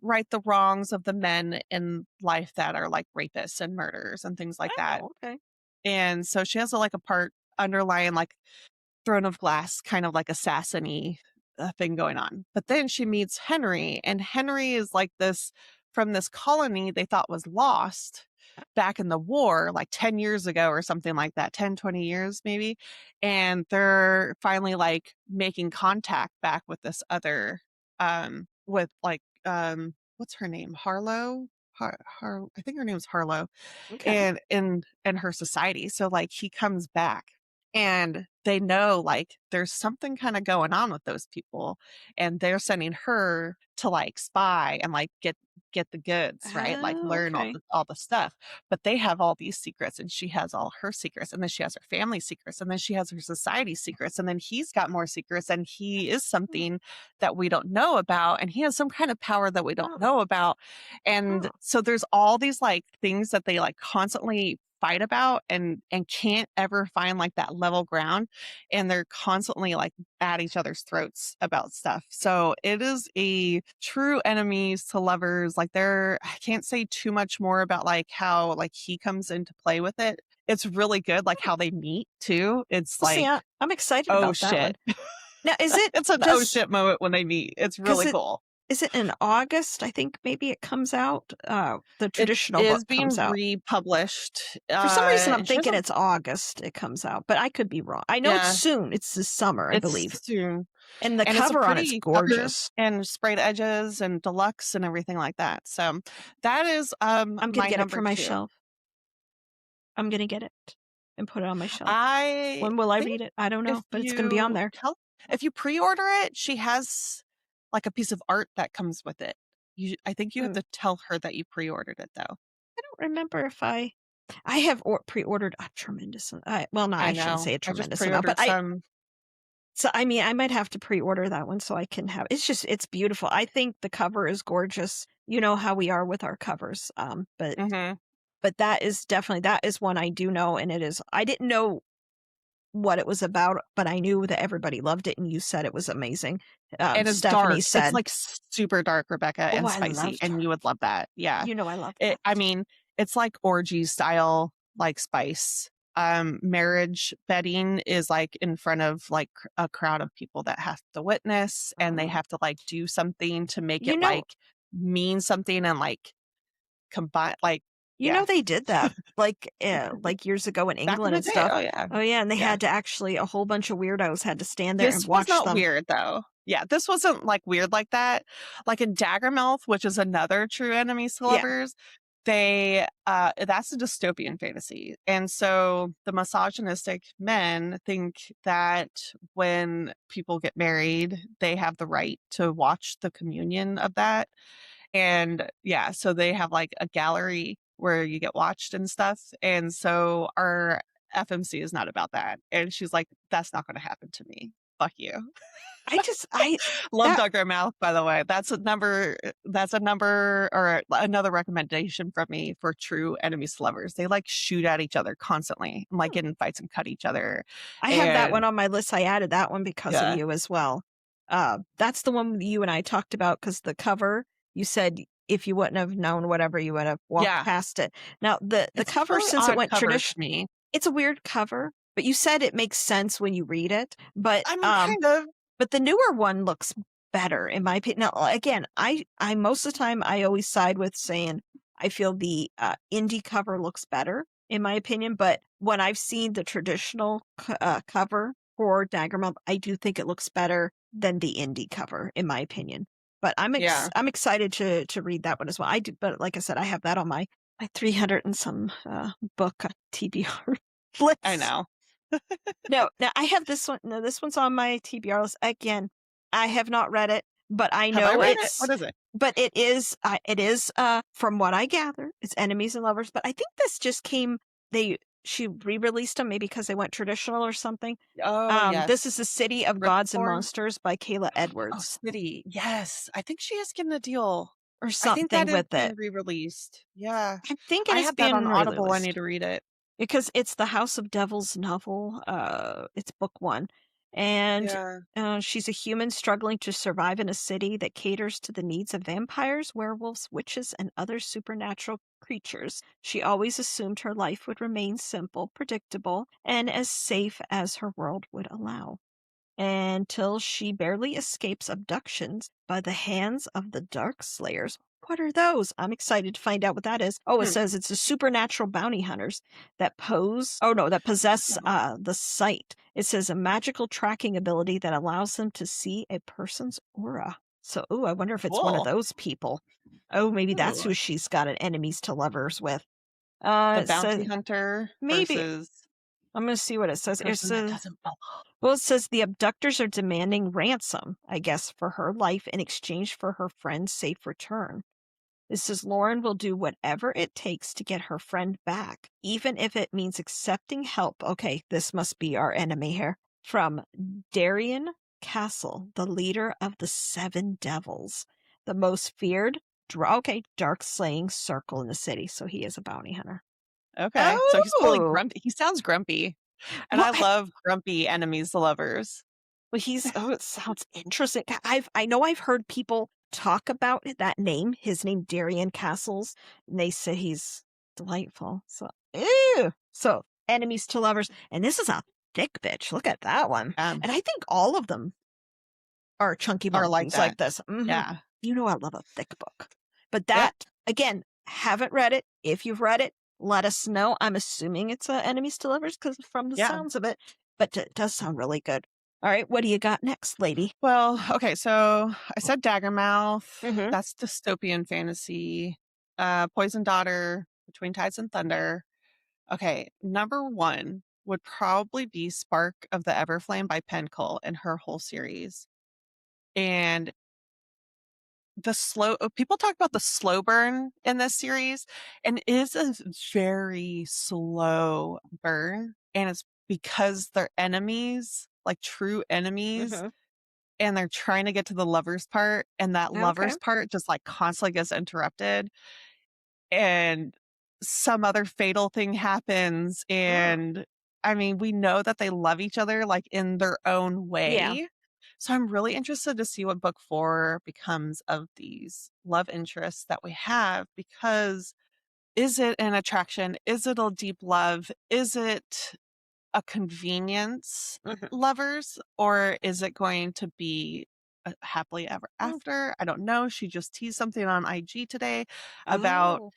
right the wrongs of the men in life that are like rapists and murderers and things like that. Oh, okay. And so she has like a part underlying like Throne of Glass kind of like assassin-y thing going on. But then she meets Henry, and Henry is like this from this colony they thought was lost back in the war, like 10 years ago or something like that, 10-20 years maybe. And they're finally like making contact back with this other, with like, what's her name? Harlow? I think her name's Harlow, Okay. and in her society. So like he comes back, and they know like there's something kind of going on with those people, and they're sending her to like spy and like get the goods, right? Like Oh, learn okay. all the stuff. But they have all these secrets, and she has all her secrets, and then she has her family secrets, and then she has her society secrets, and then he's got more secrets, and he is Hmm. something that we don't know about, and he has some kind of power that we don't Oh. know about. And Oh. so there's all these like things that they like constantly fight about and can't ever find like that level ground, and they're constantly like at each other's throats about stuff. So it is a true enemies to lovers. Like I can't say too much more about like how like he comes into play with it. It's really good, like how they meet too. It's Well, see, like, I'm excited oh about that one. shit. Now, is it It's an oh does shit moment when they meet. It's because really cool. is it in August? I think maybe it comes out. The It traditional book is comes being out. republished. For some reason, I'm And she thinking doesn't. it's August it comes out, but I could be wrong. I know it's Yeah, soon. It's this summer, I it's believe. soon. And the And it's a cover on it's pretty cover gorgeous. and sprayed edges and deluxe and everything like that. So that is I'm gonna my get it for number my 2. shelf. I'm gonna get it and put it on my shelf. I When will I think read it? I don't if know, but it's gonna be on you there. if you pre-order it, she has like a piece of art that comes with it. I think you have Mm. to tell her that you pre-ordered it though. I don't remember if I have pre-ordered a tremendous. Well, no, I I shouldn't know. say a I just tremendous amount, but pre-ordered some. so I mean, I might have to pre-order that one so I can have. It's beautiful. I think the cover is gorgeous. You know how we are with our covers. Mhm. But that is one I do know, and it is. I didn't know what it was about, but I knew that everybody loved it, and you said it was amazing. And it's Stephanie dark. It's said, like super dark, Rebecca, "Oh, and I spicy, love and you dark. would love that. Yeah. You know I love I that." mean, it's like orgy style, like spice. marriage bedding is like in front of like a crowd of people that have to witness, and they Oh. have to like do something to make You it know, like mean something and like combine like yeah. they did that like years ago in Back in England the and day. stuff. Oh yeah. Oh yeah, and they Yeah. had to actually a whole bunch of weirdos had to stand there and This was watch not them. weird though. Yeah, this wasn't like weird like that. Like in Daggermouth, which is another true enemies to Yeah. lovers, they that's a dystopian fantasy. And so the misogynistic men think that when people get married, they have the right to watch the communion of that. And yeah, so they have like a gallery where you get watched and stuff. And so our FMC is not about that. And she's like, that's not going to happen to me. Fuck you. I Love that Duggar Mouth, by the way. That's a number. That's a number or another recommendation from me for true enemies to lovers. They like shoot at each other constantly, and like get in fights and cut each other. I have that one And on my list. I added that one because of yeah, you as well. That's the one you and I talked about because the cover, you said if you wouldn't have known whatever, you would have walked yeah, past it. Now the it's a cover, really since it odd went cover to traditional, me. it's a weird cover, but you said it makes sense when you read it. I mean, kind of. But the newer one looks better in my opinion. Now, again, I most of the time I always side with saying I feel the indie cover looks better in my opinion. But when I've seen the traditional cover for Daggermouth, I do think it looks better than the indie cover in my opinion. But Yeah, I'm excited to read that one as well. I do, but like I said, I have that on my 300 and some book TBR I list. know. No, now I have this one. No, this one's on my TBR list. Again, I have not read it, but I Have I know read it? What is it? but it is, from what I gather, it's Enemies and Lovers, but I think this just came, she re-released them maybe because they went traditional or something. Oh, This yes. is The City of Gods and Ripcord? Monsters by Kayla Oh, Edwards City. Yes. I think she is getting a deal. or I think that something is with being it. re-released. Yeah. I'm thinking I it's have that on being Audible. I need released. to read it. Because it's the House of Devils novel. It's book one. And Yeah. she's a human struggling to survive in a city that caters to the needs of vampires, werewolves, witches, and other supernatural creatures. She always assumed her life would remain simple, predictable, and as safe as her world would allow until she barely escapes abductions by the hands of the Dark Slayers. What are those? I'm excited to find out what that is. Oh, it Hmm. says it's the supernatural bounty hunters that that possess the sight. It says a magical tracking ability that allows them to see a person's aura. So, I wonder if it's one of Cool. those people. Oh, maybe that's Ooh. who she's got an enemies to lovers with. The It says bounty hunter maybe. versus I'm going to see what it says. It person that says doesn't belong. well, it says the abductors are demanding ransom, I guess, for her life in exchange for her friend's safe return. It says Lauren will do whatever it takes to get her friend back, even if it means accepting help. Okay, this must be our enemy here. From Darien Castle, the leader of the Seven Devils, the most feared, dark slaying circle in the city. So he is a bounty hunter. Okay. So he's totally Oh, grumpy. He sounds grumpy. And well, I love grumpy enemies to lovers. Well, it sounds interesting. I know I've heard people talk about that name, his name Darien Castles, and they say he's delightful. So, ew. So, enemies to lovers, and this is a thick bitch. Look at that one. And I think all of them are chunky Are like bones that. like this. Mhm. Yeah. You know I love a thick book. But Yep. that, again, haven't read it. If you've read it, let us know. I'm assuming it's enemies to lovers because from the Yeah. sounds of it, but it does sound really good. All right, what do you got next, lady? Well, okay, so I said Daggermouth. Mhm. That's dystopian fantasy. Poison Daughter, Between Tides and Thunder. Okay, number one would probably be Spark of the Everflame by Pencull and her whole series. And people talk about the slow burn in this series, and it is a very slow burn. And it's because they're enemies, like true enemies, Mhm. and they're trying to get to the lovers part, and that Okay. lovers part just like constantly gets interrupted, and some other fatal thing happens. And I mean, we know that they love each other like in their own Yeah. way. So I'm really interested to see what book 4 becomes of these love interests that we have, because is it an attraction? Is it a deep love? Is it a convenience, Mhm. lovers? Or is it going to be a happily ever Mm. after? I don't know. She just teased something on IG today about Oh.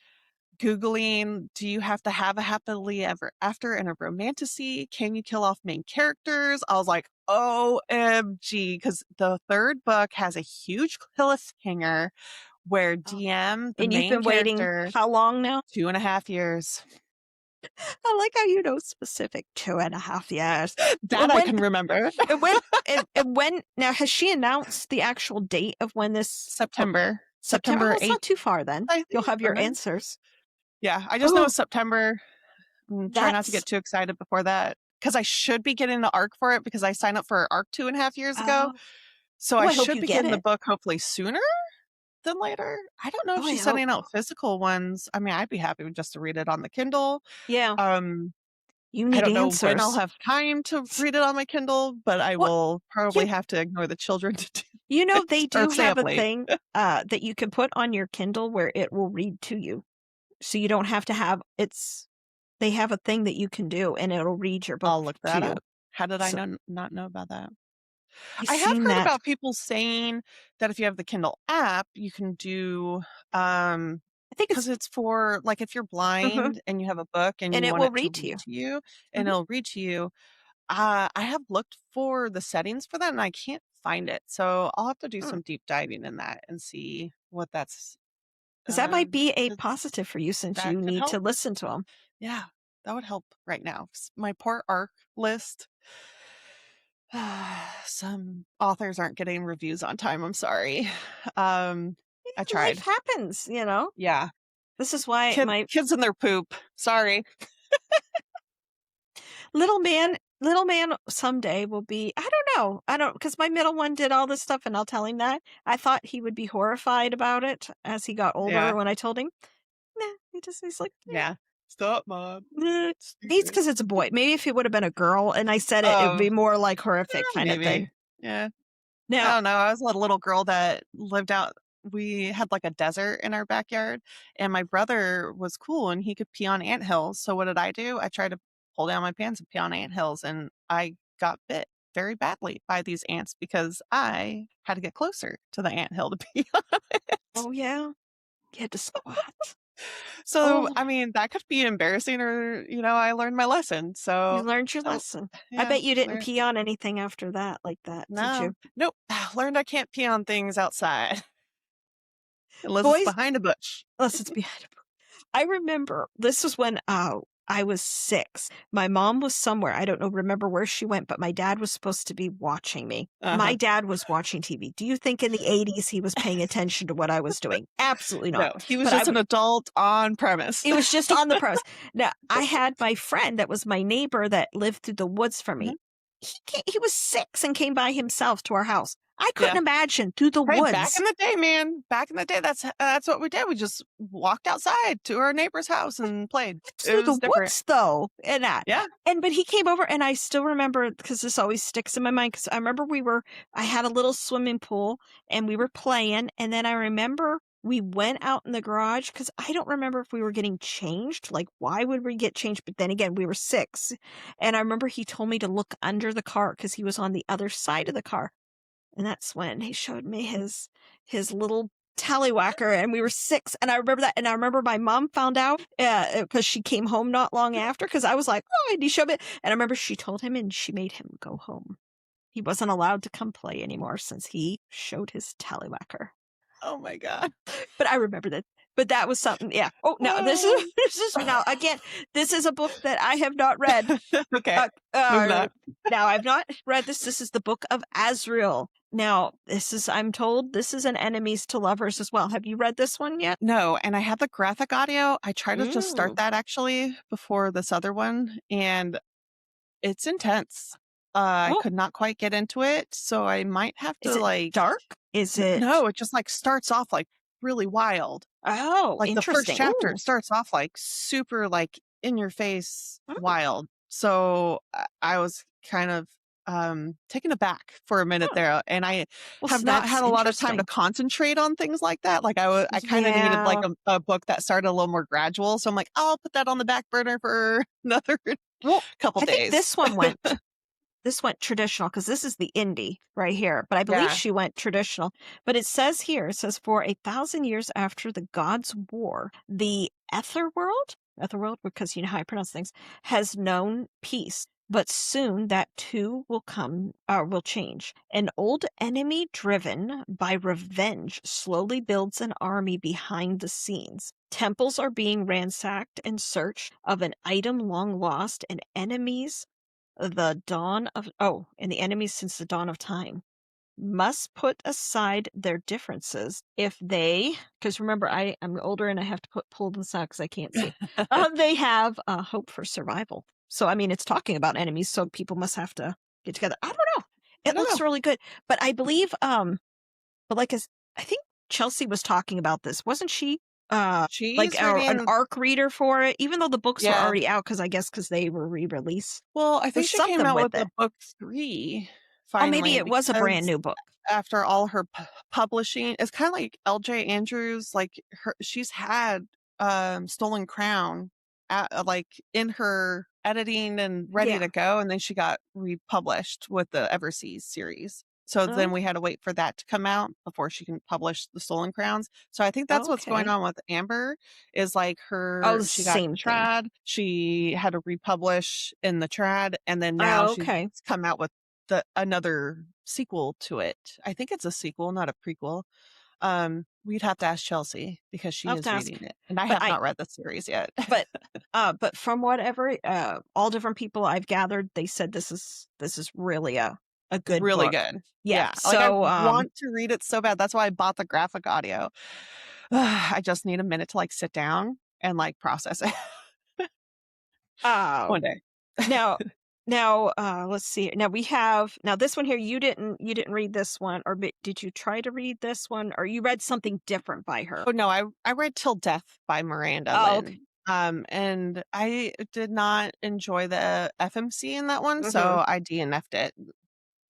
Googling, do you have to have a happily ever after in a romantasy? Can you kill off main characters? I was like, OMG, because the third book has a huge cliffhanger where Oh. DM, the And you've main been waiting character, how long now? 2.5 years. I like how you know specific 2.5 years. That I can remember. And when now has she announced the actual date of when this September. September? Oh, September it's 8th, not too far then. I You'll think. have your answers. Yeah, I just know Oh, it's September. Try not to that's get too excited before that. Because I should be getting the ARC for it because I signed up for ARC 2.5 years ago. oh, So oh, I I hope should you be get getting the it. book hopefully sooner than later. I don't know if Oh, I she's hope. sending out physical ones. I mean, I'd be happy with just to read it on the Kindle. Yeah, Um, you I need don't know when I'll answers. have time to read it on my Kindle, but I What will you probably have to ignore the children to do they it, or do stay have up a late. thing that you can put on your Kindle where it will read to you. So you don't have to have they have a thing that you can do and it'll read your book I'll look to that you. up. How did I So not know about that? I've I have seen heard that. about people saying that if you have the Kindle app, you can do I think because it's for like if you're Mhm. blind and you have a book and And you it want will it to read to read you. to you and Mhm. it'll read to you. I have looked for the settings for that and I can't find it. So I'll have to do Mm. some deep diving in that and see what that's 'Cause that might be a 'cause positive for you since that you could need help. to listen to them. Yeah, that would help right now. My poor ARC list. Some authors aren't getting reviews on time. I'm sorry. I Life tried. happens, you know? Yeah. This is why my Kids and their poop. Sorry. little man someday will be I don't know. I don't because my middle one did all this stuff and I'll tell him that. I thought he would be horrified about it as he got older Yeah. when I told him. Nah, he's like, Yeah. Stop, Mom. "Nah." Maybe it's Stupid. because it's a boy. Maybe if he would have been a girl and I said it, it would Oh, be more like horrific kind of maybe. thing. Yeah. I Now, don't know. I was a little girl that lived out. We had like a desert in our backyard, and my brother was cool and he could pee on anthills. So what did I do? I tried to pull down my pants and pee on anthills, and I got bit very badly by these ants because I had to get closer to the anthill to pee on it. oh yeah, you had to squat. So, Oh, I mean, that could be embarrassing, or I learned my lesson. you So, learned your oh, lesson. I yeah, bet you didn't pee on anything after that like that, did no, you? nope. Learned I can't pee on things outside unless it's Boys, behind a bush. unless it's behind a I remember this was when I was 6. My mom was somewhere. I don't know, remember where she went, but my dad was supposed to be watching me. My Uh-huh. dad was watching TV. Do you think in the 80s he was paying attention to what I was doing? Absolutely not. No, he was But just an adult on premise. it was just on the premise. Now, I had my friend that was my neighbor that lived through the woods from Mhm. me. He was 6 and came by himself to our house. I couldn't Yeah. imagine through the Hey, back woods. in the day, man. Back in the day, that's what we did. We just walked outside to our neighbor's house and played. It Through the was different. woods though, and that. Yeah. But he came over and I still remember because this always sticks in my mind because I remember I had a little swimming pool and we were playing and then I remember we went out in the garage because I don't remember if we were getting changed. Like, why would we get changed? But then again, we were 6. And I remember he told me to look under the car because he was on the other side of the car. And that's when he showed me his little tallywhacker and we were 6 and I remember that and I remember my mom found out because she came home not long after because I was like, oh, and he showed me and I remember she told him and she made him go home. He wasn't allowed to come play anymore since he showed his tallywhacker. Oh my God. But I remember that. But that was something, yeah. Oh no, this is now again. This is a book that I have not read. Okay. Moving on. Now I've not read this. This is the Book of Azrael. Now I'm told this is an enemies to lovers as well. Have you read this one yet? No, and I have the graphic audio. I tried to just start that actually before this other one, and it's intense. I Oh, could not quite get into it, so I might have is to it dark? Is it? No, it just like starts off like really wild. Oh, Like the first interesting. chapter Ooh. starts off like super like in your face Mm. wild. So I was kind of taken aback for a minute Oh, there, and I well, have so not that's had a lot of time to interesting. concentrate on things like that. Like I kind of needed like Yeah. a book that started a little more gradual. So I'm like, I'll put that on the back burner for another Well, couple I think days. this went traditional because this is the indie right here, but I believe Yeah. she went traditional. But it says here, it says for 1,000 years after the gods' war, the Etherworld, because you know how I pronounce things, has known peace. But soon that too will change. An old enemy driven by revenge slowly builds an army behind the scenes. Temples are being ransacked in search of an item long lost, and the enemies since the dawn of time must put aside their differences if they, because remember, I'm older and I have to pull this out because I can't see. They have hope for survival. So, I mean, it's talking about enemies, so people must have to get together. I don't know. I It don't looks know. really good. But I believe, but like, I think Chelsea was talking about this. Wasn't she? Like She's an reading. arc reader for it, even though the books were Yeah. already out, because they were re-released. Well, I think There's she came something out with with it. the book 3 Oh, maybe finally it was a brand because new book. after all her publishing, it's kind of like LJ Andrews. Like she's had Stolen Crown like in her editing and ready Yeah. to go, and then she got republished with the Everseas series. So then Oh, we had to wait for that to come out before she can publish the Stolen Crowns. So I think that's what's going okay. on with Amber is like Oh, the she got same thing. trad, she had to republish in the trad, and then now Oh, she's okay. come out with another sequel to it. I think it's a sequel, not a prequel. We'd have to ask Chelsea because I'll she have to is ask. reading it, and I But have not read the series yet. but but from whatever all different people I've gathered, they said this is really a good Really book. good. Yeah. Yeah, like I So want to read it so bad. That's why I bought the graphic audio. I just need a minute to like sit down and like process it uh one day. now let's see. Now this one here, you didn't read this one, or did you try to read this one, or you read something different by her? Oh no, I read Till Death by Miranda Oh, okay. Lynn. And I did not enjoy the FMC in that one, Hmm. so I DNF'd it.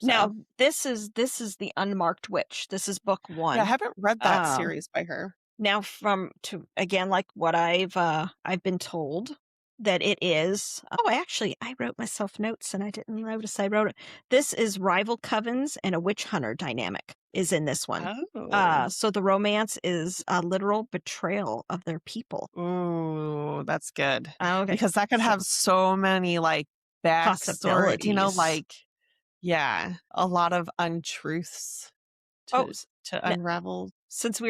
Now So this is the Unmarked Witch. This is book yeah, I 1. haven't read that Um series by her. Now from to again, like what I've been told that it is. Oh, I wrote myself notes and I didn't notice I wrote it. This is rival covens and a witch hunter dynamic is in this one. Oh. So the romance is a literal betrayal of their people. Ooh, that's good. Okay. Because that could So have so many like backstory, possibilities. yeah, a lot of untruths Oh, to unravel. since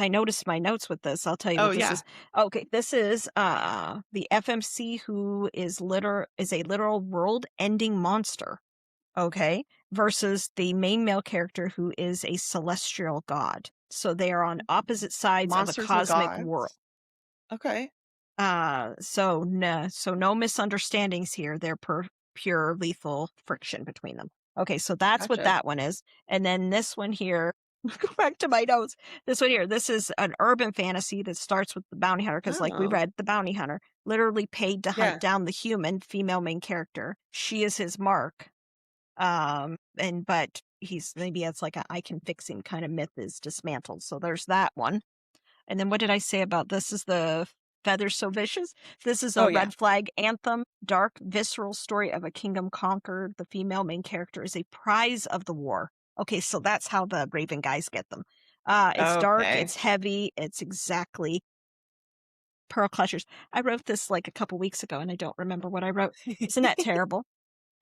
I noticed my notes with this, I'll tell you Oh what this yeah. is. Okay, this is the FMC who is a literal world-ending monster, okay, versus the main male character who is a celestial god. So they are on opposite sides of a Monsters and cosmic world. gods. Okay. So no misunderstandings here. They're pure lethal friction between them. Okay, so that's what Gotcha. that one is. And then this one here, go back to my notes. This one here, this is an urban fantasy that starts with the bounty hunter, because like we Oh. read, the bounty hunter literally paid to hunt Yeah. down the human female main character. She is his mark. But maybe it's like a I can fix him kind of myth is dismantled. So there's that one. And then what did I say about this is the Feathers So Vicious? This is Oh a yeah. red flag anthem, dark, visceral story of a kingdom conquered. The female main character is a prize of the war. Okay, so that's how the Raven guys get them. It's dark, Okay. it's heavy, it's exactly Pearl Clutchers. I wrote this like a couple weeks ago and I don't remember what I wrote. Isn't that terrible?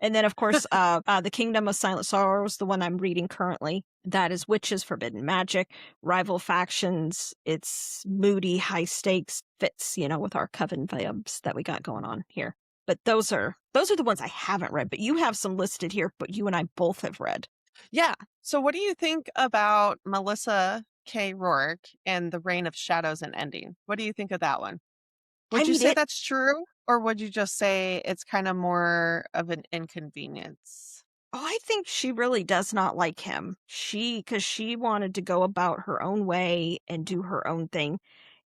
And then, of course, The Kingdom of Silent Sorrows, the one I'm reading currently. That is witches, forbidden magic, rival factions. It's moody, high stakes, fits, with our coven vibes that we got going on here. But those are the ones I haven't read. But you have some listed here, but you and I both have read. Yeah. So what do you think about Melissa K. Rourke and The Reign of Shadows and Ending? What do you think of that one? I Would you mean, say that's true? Or would you just say it's kind of more of an inconvenience? I think she really does not like him. Because she wanted to go about her own way and do her own thing.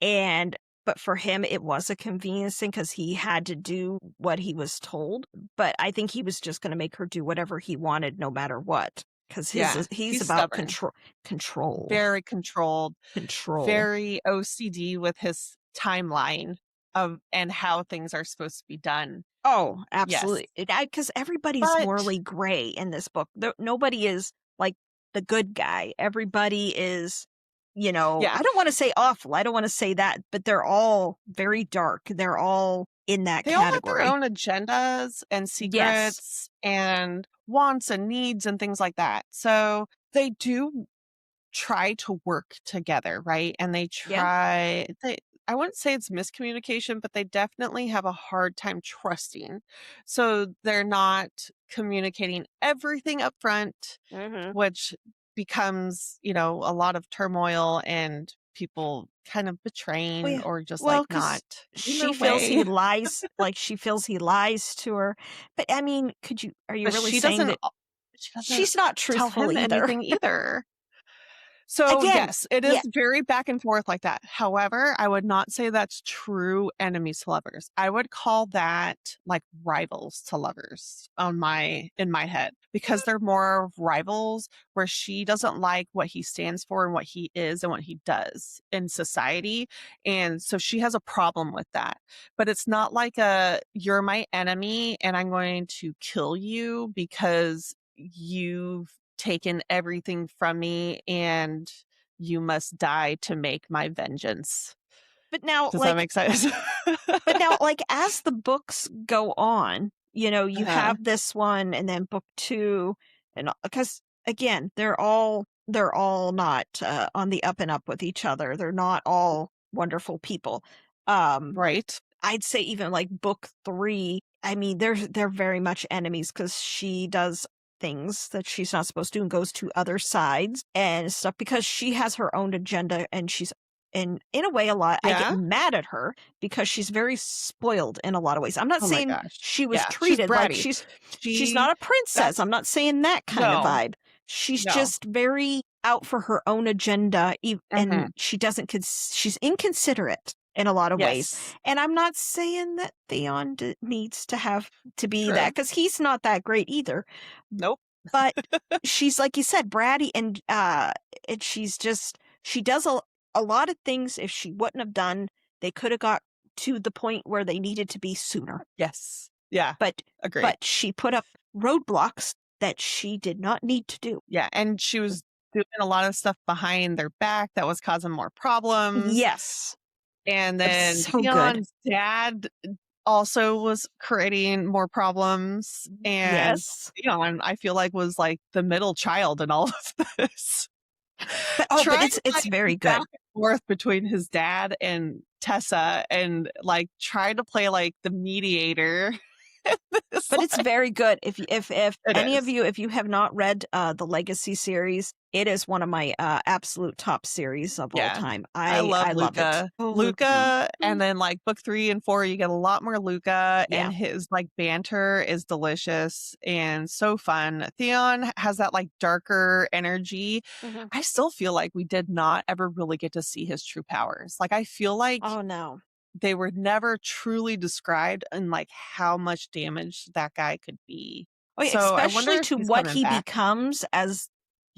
And but for him, it was a convenience thing because he had to do what he was told. But I think he was just going to make her do whatever he wanted, no matter what. Because Yeah, he's he's about stubborn. control. Very controlled, Control. very OCD with his timeline of and how things are supposed to be done. Oh, Yes. absolutely. Because everybody's But morally gray in this book. Nobody is like the good guy. Everybody is, yeah, I don't want to say awful. I don't want to say that, but they're all very dark. They're all in that they all have their category. own agendas and Yes. secrets and wants and needs and things like that. So they do try to work together, right? And they Yeah. I wouldn't say it's miscommunication, but they definitely have a hard time trusting. So they're not communicating everything up front, Mm-hmm. which becomes, a lot of turmoil and people kind of Oh, betraying yeah. or just Well, like because not in she their feels he way. lies, like she feels he lies to her. But I mean, are you But really saying that she doesn't she's not tell truthful him either? anything either. So, Again, yes, it is yeah. very back and forth like that. However, I would not say that's true enemies to lovers. I would call that like rivals to lovers in my head because they're more of rivals where she doesn't like what he stands for and what he is and what he does in society. And so she has a problem with that. But it's not like you're my enemy and I'm going to kill you because you've taken everything from me and you must die to make my vengeance. But now, Does that make sense? as the books go on, you Uh-huh. have this one and then book 2, and because again, they're all not on the up and up with each other. They're not all wonderful people. Right. I'd say even like book 3, I mean, they're very much enemies because she does things that she's not supposed to and goes to other sides and stuff because she has her own agenda and in a way I get Yeah. mad at her because she's very spoiled in a lot of ways. I'm not Oh my saying gosh. she was Yeah. She's treated like bratty. she's She not a princess. that's I'm not saying that kind of no, vibe. She's no. just very out for her own agenda and Hmm. she doesn't she's inconsiderate in a lot of ways. Yes. And I'm not saying that Theon needs to have to be that True. because he's not that great either. Nope. But she's like you said, bratty, and she does a lot of things. If she wouldn't have done, they could have got to the point where they needed to be sooner. Yes. Yeah. But Agree. she put up roadblocks that she did not need to do. Yeah. And she was doing a lot of stuff behind their back that was causing more problems. Yes. And But then so good. Theon's dad also was creating more problems. And Yes. Theon, I feel like, was like the middle child in all of this. But Trying it's to, like, very back good. and forth between his dad and Tessa and like trying to play like the mediator. But it's very good. If It any of is. you, if you have not read the Legacy series, it is one of my absolute top series of all Yeah. time. I love I love it. Luca. Oh, Luca, and then like book 3 and 4, you get a lot more Luca, Yeah. and his like banter is delicious and so fun. Theon has that like darker energy. Mhm. I still feel like we did not ever really get to see his true powers. Like I feel like Oh no. they were never truly described and like how much damage that guy could be. Oh, yeah, So I wonder especially if to he's what coming he back. becomes as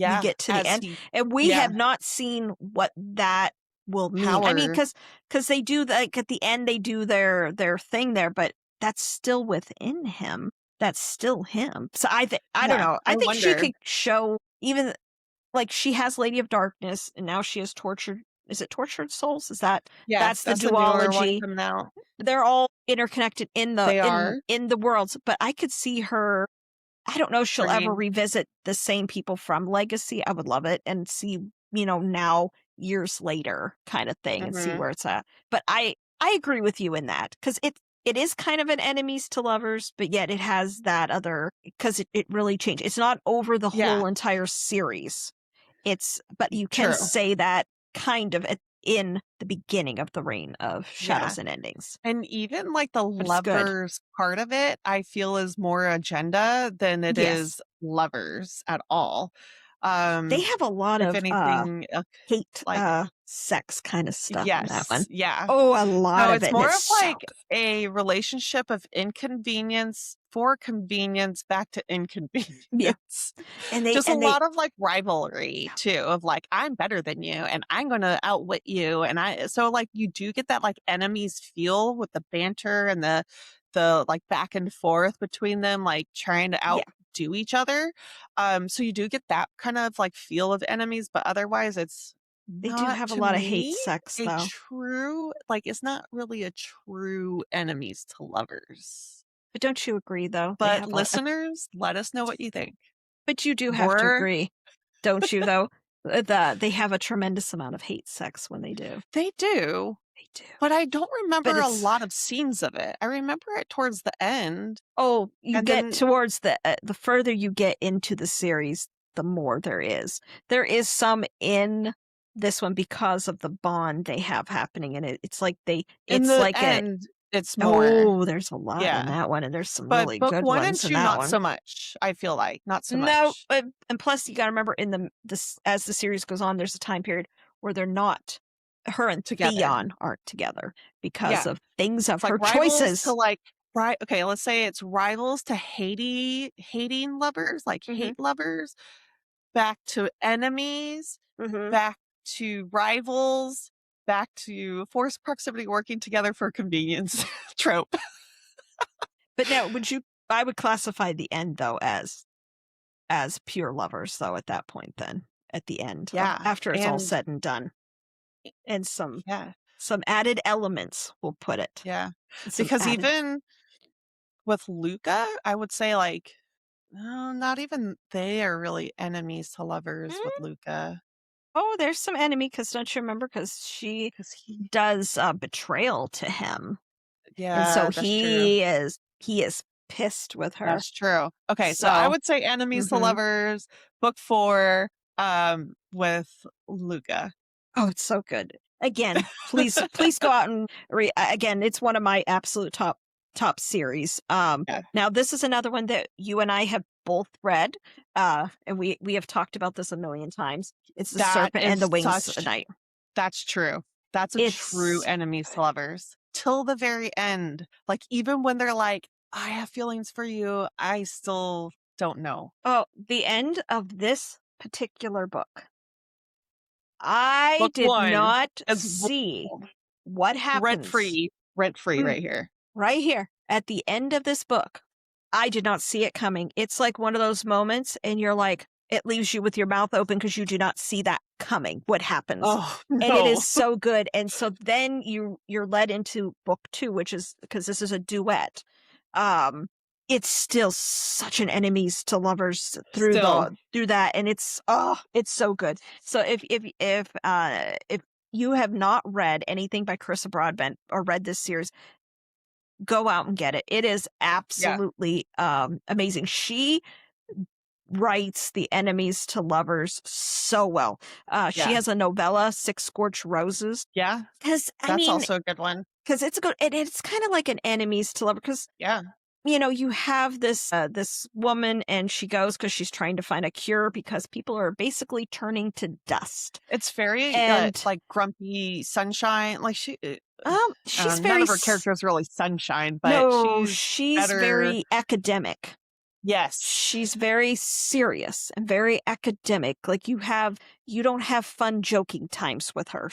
we Yeah, get to the as end, he and we yeah, have not seen what that will mean. I mean, power. because they do like at the end they do their thing there, but that's still within him. That's still him. So I don't Yeah, know. I I think she wonder. could show even like she has Lady of Darkness, and now she has tortured. Is it Tortured Souls? Is Yeah, that's the that's the newer one duology? coming out. They're all interconnected in the They are in the worlds, but I could see her. I don't know if she'll ever bringing revisit the same people from Legacy. I would love it and see, now years later kind of thing and see mhm. where it's at. But I agree with you in that because it is kind of an enemies to lovers, but yet it has that other because it really changed. It's not over the Yeah, whole entire series. But you can true. say that kind of in the beginning of the reign of Yeah. Shadows and Endings. And even like the But it's good. lovers part of it, I feel is more agenda than it Yes. is lovers at all. They have a lot If of anything, hate like sex kind of stuff in that Yes. one. Yeah. Oh, a lot No, of it's it, and more it's of so like good. a relationship of inconvenience for convenience back to Yeah, inconvenience. and they Just a and they lot of like rivalry too, of like, I'm better than you and I'm gonna outwit you. And so like you do get that like enemies feel with the banter and the like back and forth between them, like trying to yeah, outdo each other. So you do get that kind of like feel of enemies, but otherwise it's they do not have a to lot of hate me sex, a though. true, like, it's not really a true enemies to lovers. But don't you agree, though? They But have a listeners, let us know what you think. but you do have to We're agree, don't you, though? They have a tremendous amount of hate sex when they do. They do, They do. but I don't But remember a it's lot of scenes of it. I remember it towards the end, oh, you and get then towards the further you get into the series, the more there is. There is some in this one because of the bond they have happening in it. in It's the like a end, it's more. oh, there's a lot in Yeah. that one, and there's some But really book good 1 and ones in 2, that not one. so much, I feel like. Not so No, much. and plus you gotta remember in this as the series goes on, there's a time period where they're not her and Together. Theon aren't together because Yeah. of things of It's like her rivals to choices. like right okay, let's say it's rivals to hating lovers, like Mhm, hate lovers, back to enemies, mhm. back to rivals, back to forced proximity working together for convenience trope. But now I would classify the end though as pure lovers though at that point then, at the end of Yeah. after it's all And said and done. And yeah, some added elements, we'll put it. yeah. Some Because added even with Luca, I would say like no, not even they are really enemies to lovers with Mm, Luca. oh, there's some enemy because don't you remember? Because she Because he does betrayal to him. And so yeah, that's true. he is pissed with her. That's true. Okay, so I So, would say enemies to mhm. lovers, book 4, with Luca. Oh, it's so good. Again, please go out and again, it's one of my absolute top series. Yeah. Now this is another one that you and I have both read. And we have talked about this a million times. It's The That Serpent and the is Wings such Night. that's true. That's a true It's enemies to lovers. Till the very end. Like, even when they're like, "I have feelings for you," I still don't know. oh, the end of this particular book. I Book did 1 not is see what happens rent-free mm, right here. right here at the end of this book. I did not see it coming. It's like one of those moments, and you're like, it leaves you with your mouth open because you do not see that coming, what happens. Oh, And it is no. so good. And so then you're led into book 2, which is because this is a duet. Um, it's still such an enemies to lovers Still. through that, and it's so good. So if you have not read anything by Carissa Broadbent or read this series, go out and get it. It is Yeah. absolutely amazing. She writes the enemies to lovers so well. She Yeah. has a novella, Six Scorched Roses. Yeah. Because I That's mean, also a good one. because it's a good, and it's kind of like an enemies to lover. Because Yeah. you have this woman, and she goes because she's trying to find a cure because people are basically turning to dust. It's very, And like, grumpy sunshine, like, she's none very of her characters are really sunshine, but no, she's she's better. very academic. Yes. She's very serious and very academic. Like you don't have fun joking times with her.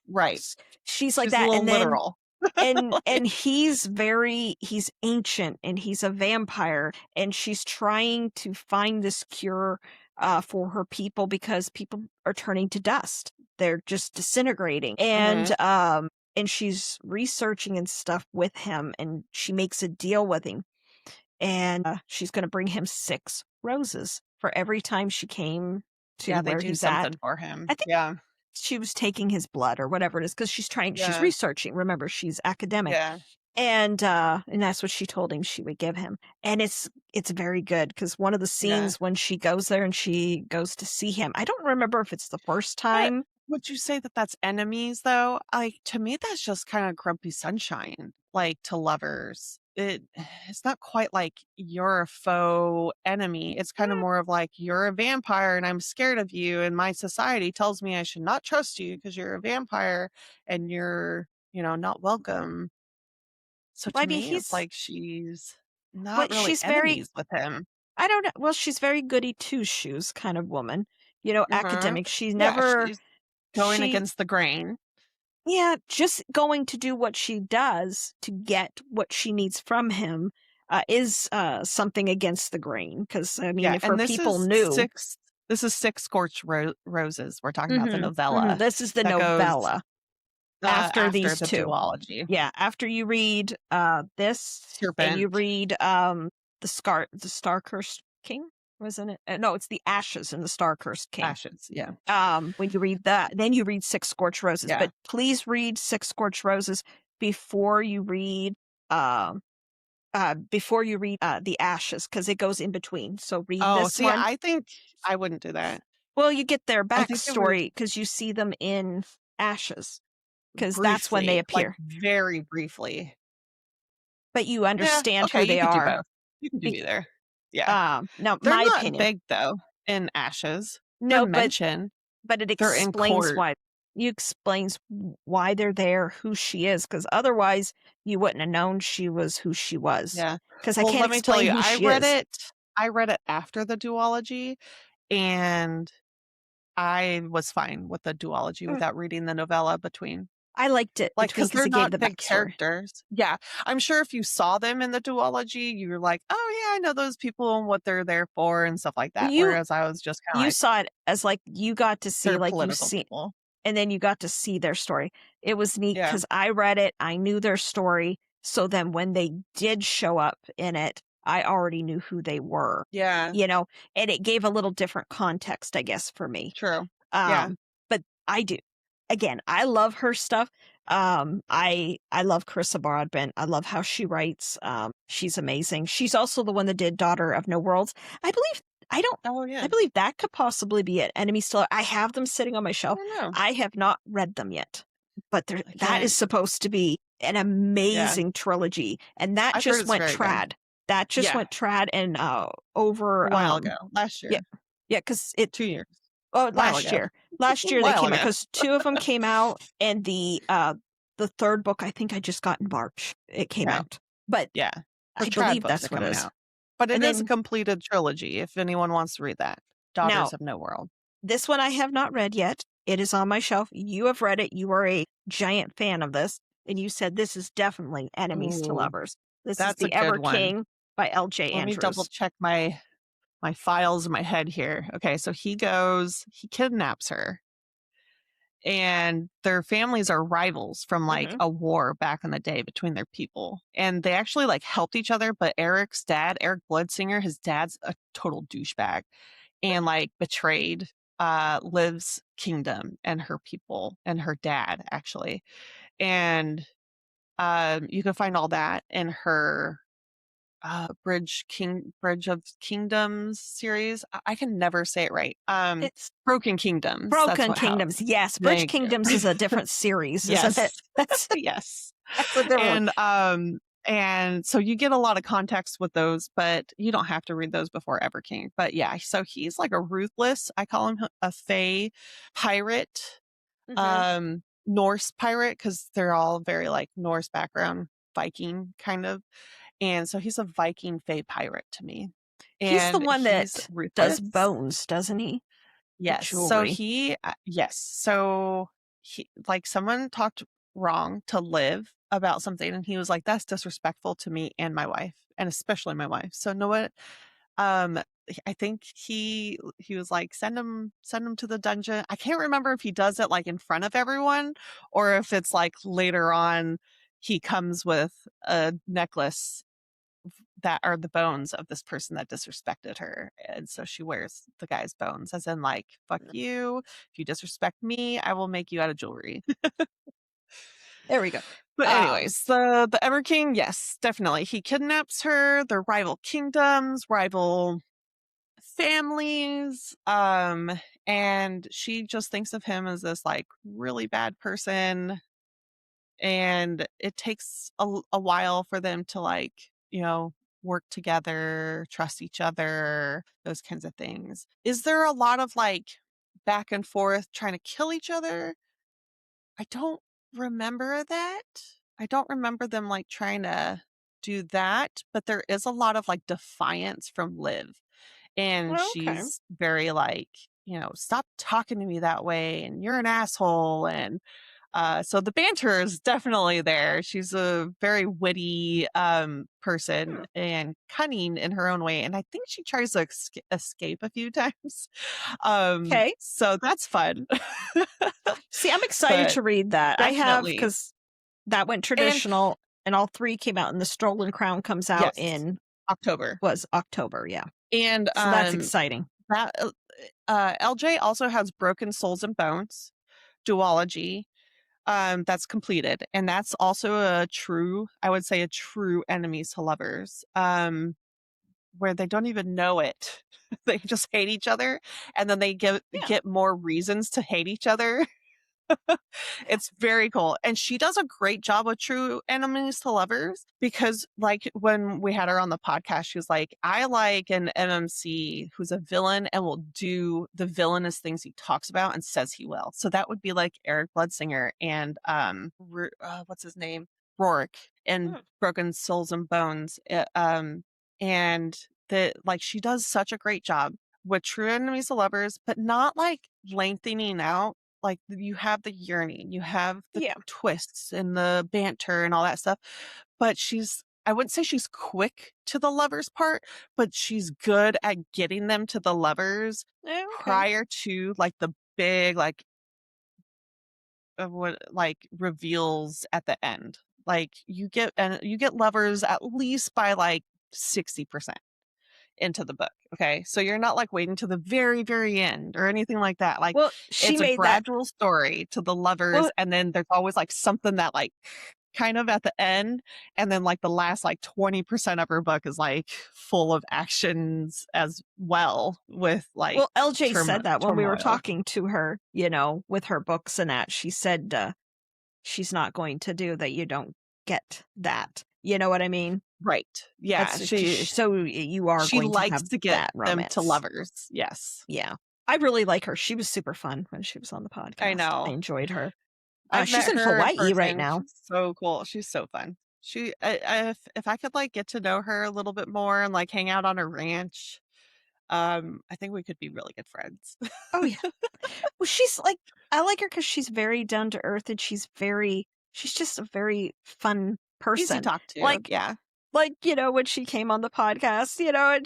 Right. She's like She's a that. little And then literal. and he's ancient and he's a vampire and she's trying to find this cure for her people because people are turning to dust. They're just disintegrating. Mhm. And she's researching and stuff with him and she makes a deal with him and she's going to bring him 6 roses for every time she came to Yeah, they where do he's at. something for him. I think Yeah. she was taking his blood or whatever it is because she's Yeah. researching. Remember, she's academic. Yeah. And that's what she told him she would give him. And it's very good because one of the Yeah. scenes when she goes there and she goes to see him, I don't remember if it's the first But time. would you say that that's enemies, though? Like, to me, that's just kinda grumpy sunshine, like, to lovers. it's not quite like you're a faux enemy. It's kind of more of like you're a vampire and I'm scared of you, and my society tells me I should not trust you because you're a vampire and you're, not welcome. So Well, I to mean, me, it's like she's not but really she's very, enemies with him. I don't know. Well, she's very goody two shoes kind of woman, Hmm. academic. She's Yeah, never, she's going she, against the grain. yeah, just going to do what she does to get what she needs from him is something against the grain. Because, I mean, Yeah, if her and this people is knew, six scorched roses. We're talking about the mhm, novella this is the that goes novella after after these the two. duology. Yeah, after you read this and you Serpent, read the Star Cursed King, wasn't it? No, it's the Ashes and the Star Cursed King. ashes. Yeah, When you read that, then you read Six Scorched Roses. yeah. But please read Six Scorched Roses before you read um the Ashes, because it goes in between. So read Oh, this see, one. I think I wouldn't do that. Well, you get their I think it was backstory because you see them in Ashes, because that's when they briefly, like appear. very briefly. But you Yeah, understand okay, who you they could do are. both. You can do Be- either. Yeah. Now, They're my not opinion, big though in ashes. They're no, mentioned. but it They're in explains court. why. You explains why they're there, who she is, because otherwise you wouldn't have known she was who she was. Yeah. Because I Well, can't let me tell explain you, who she is. I read it after the duology, and I was fine with the duology Mm, without reading the novella between. I liked it Like, because because they're it gave the not big backstory. characters. Yeah. I'm sure if you saw them in the duology, you were like, oh, yeah, I know those people and what they're there for and stuff like that. You Whereas I was just kind of you like, saw it as like you got to see, they're like you political see, people. and then you got to see their story. It was neat Yeah. because I read it, I knew their story. So then when they did show up in it, I already knew who they were, Yeah. and it gave a little different context, I guess, for me. True. Yeah. But I do. Again, I love her stuff. I love Carissa Broadbent. I love how she writes. She's amazing. She's also the one that did Daughter of No Worlds. I believe I don't Oh, I yeah. believe that could possibly be it. Enemy Still. I have them sitting on my I shelf. don't know. I have not read them yet. But I that is can't. supposed to be an Yeah. amazing trilogy. And that I've heard just it's went very good. trad. That just Yeah. went trad and A over while ago. Last yeah. year. Yeah, because it 2 years. oh, While last ago. year. A Last year they while came out ago. because two of them came out, and the third book I think I just got in March. It came Okay. out, but Yeah. The I trad believe books are that's what it coming is. out. But it And is a then completed trilogy if anyone wants to read that. now Daughters of No World. this one I have not read yet. It is on my shelf. You have read it. You are a giant fan of this, and you said this is definitely enemies to Ooh, lovers. This is that's a The good Ever one. King by L.J. Let me double Andrews. check my files in my head here. Okay, so he kidnaps her, and their families are rivals from like Mhm. a war back in the day between their people. And they actually like helped each other, but Eric's dad, Eric Bloodsinger, his dad's a total douchebag and like betrayed Liv's kingdom and her people and her dad actually. And you can find all that in her Bridge of Kingdoms series. I can never say it right. It's Broken Kingdoms. That's Broken what how. Kingdoms. Yes, Bridge Thank you. Kingdoms is a different series, isn't Yes. it? That's Yes. that's a different And so you get a lot of context with those, but you don't have to read those before Ever King. But yeah, so he's like a ruthless, I call him a Fey pirate, one. Mhm. Norse pirate, because they're all very like Norse background, Viking kind of. And so he's a Viking Fey pirate to me. He's the And one he's that does ruthless. bones, doesn't he? The Yes. So jewelry. he like someone talked wrong to Liv about something, and he was like, "That's disrespectful to me and my wife, and especially my wife." So know what? I think he was like, send him to the dungeon. I can't remember if he does it like in front of everyone or if it's like later on he comes with a necklace that are the bones of this person that disrespected her. And so she wears the guy's bones, as in, like, fuck you. If you disrespect me, I will make you out of jewelry. There we go. But anyways, the Ever King, yes, definitely. He kidnaps her, their rival kingdoms, rival families, and she just thinks of him as this like really bad person and it takes a while for them to like, work together, trust each other, those kinds of things. Is there a lot of like back and forth trying to kill each other? I don't remember that. I don't remember them like trying to do that, but there is a lot of like defiance from Liv. And Okay. she's very like, stop talking to me that way and you're an asshole. And so the banter is definitely there. She's a very witty person and cunning in her own way. And I think she tries to escape a few times. Okay. So that's fun. See, I'm excited But to read that. I have, definitely. because that went And traditional, and all three came out, and the Stolen Crown comes out yes, in October. was October, yeah. And So that's exciting. that LJ also has Broken Souls and Bones duology. That's completed, and that's also I would say a true enemies to lovers, where they don't even know it. They just hate each other, and then they Yeah. get more reasons to hate each other. It's very cool. And she does a great job with true enemies to lovers, because like when we had her on the podcast, she was like, I like an MMC who's a villain and will do the villainous things he talks about and says he will. So that would be like Eric Bloodsinger and what's his name? Rourke and Broken Souls and Bones. And like she does such a great job with true enemies to lovers, but not like lengthening out. Like you have the yearning, you have the Yeah. twists and the banter and all that stuff. But I wouldn't say she's quick to the lovers part, but she's good at getting them to the lovers Okay. prior to like the big, like, what, like reveals at the end. Like you get lovers at least by like 60% into the book. Okay. So you're not like waiting to the very, very end or anything like that. Like Well, she it's a made that. gradual story to the lovers. Well, And then there's always like something that like kind of at the end. And then like the last like 20% of her book is like full of actions as well with like LJ said that when we were turmoil. talking to her, with her books and that. She said she's not going to do that. You don't get that. You know what I mean? Right. Yeah. So you are She going to likes have to get that them romance. to lovers. Yes. Yeah. I really like her. She was super fun when she was on the podcast. I know. I enjoyed her. I've She's met in her in Hawaii right person. now. She's so cool. She's so fun. If I could like get to know her a little bit more and like hang out on her ranch, I think we could be really good friends. Oh yeah. Well, she's like, I like her because she's very down to earth, and she's just a very fun person. Easy to talk to. Like, yeah. Like, when she came on the podcast, and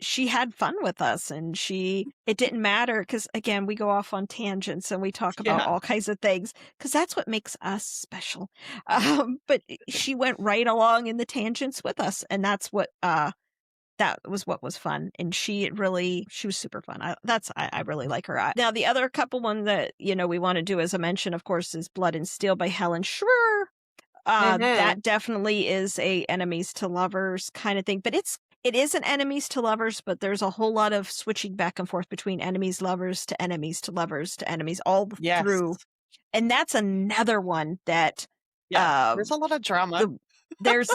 she had fun with us, and it didn't matter because, again, we go off on tangents and we talk about all kinds of things because that's what makes us special. But she went right along in the tangents with us, and that's what that was what was fun. And she was super fun. I really like her. Now, the other couple one that, we want to do as a mention, of course, is Blood and Steel by Helen Schroer. That definitely is a enemies to lovers kind of thing, but it is an enemies to lovers, but there's a whole lot of switching back and forth between enemies lovers to enemies to lovers to enemies all through. And that's another one that there's a lot of drama. There's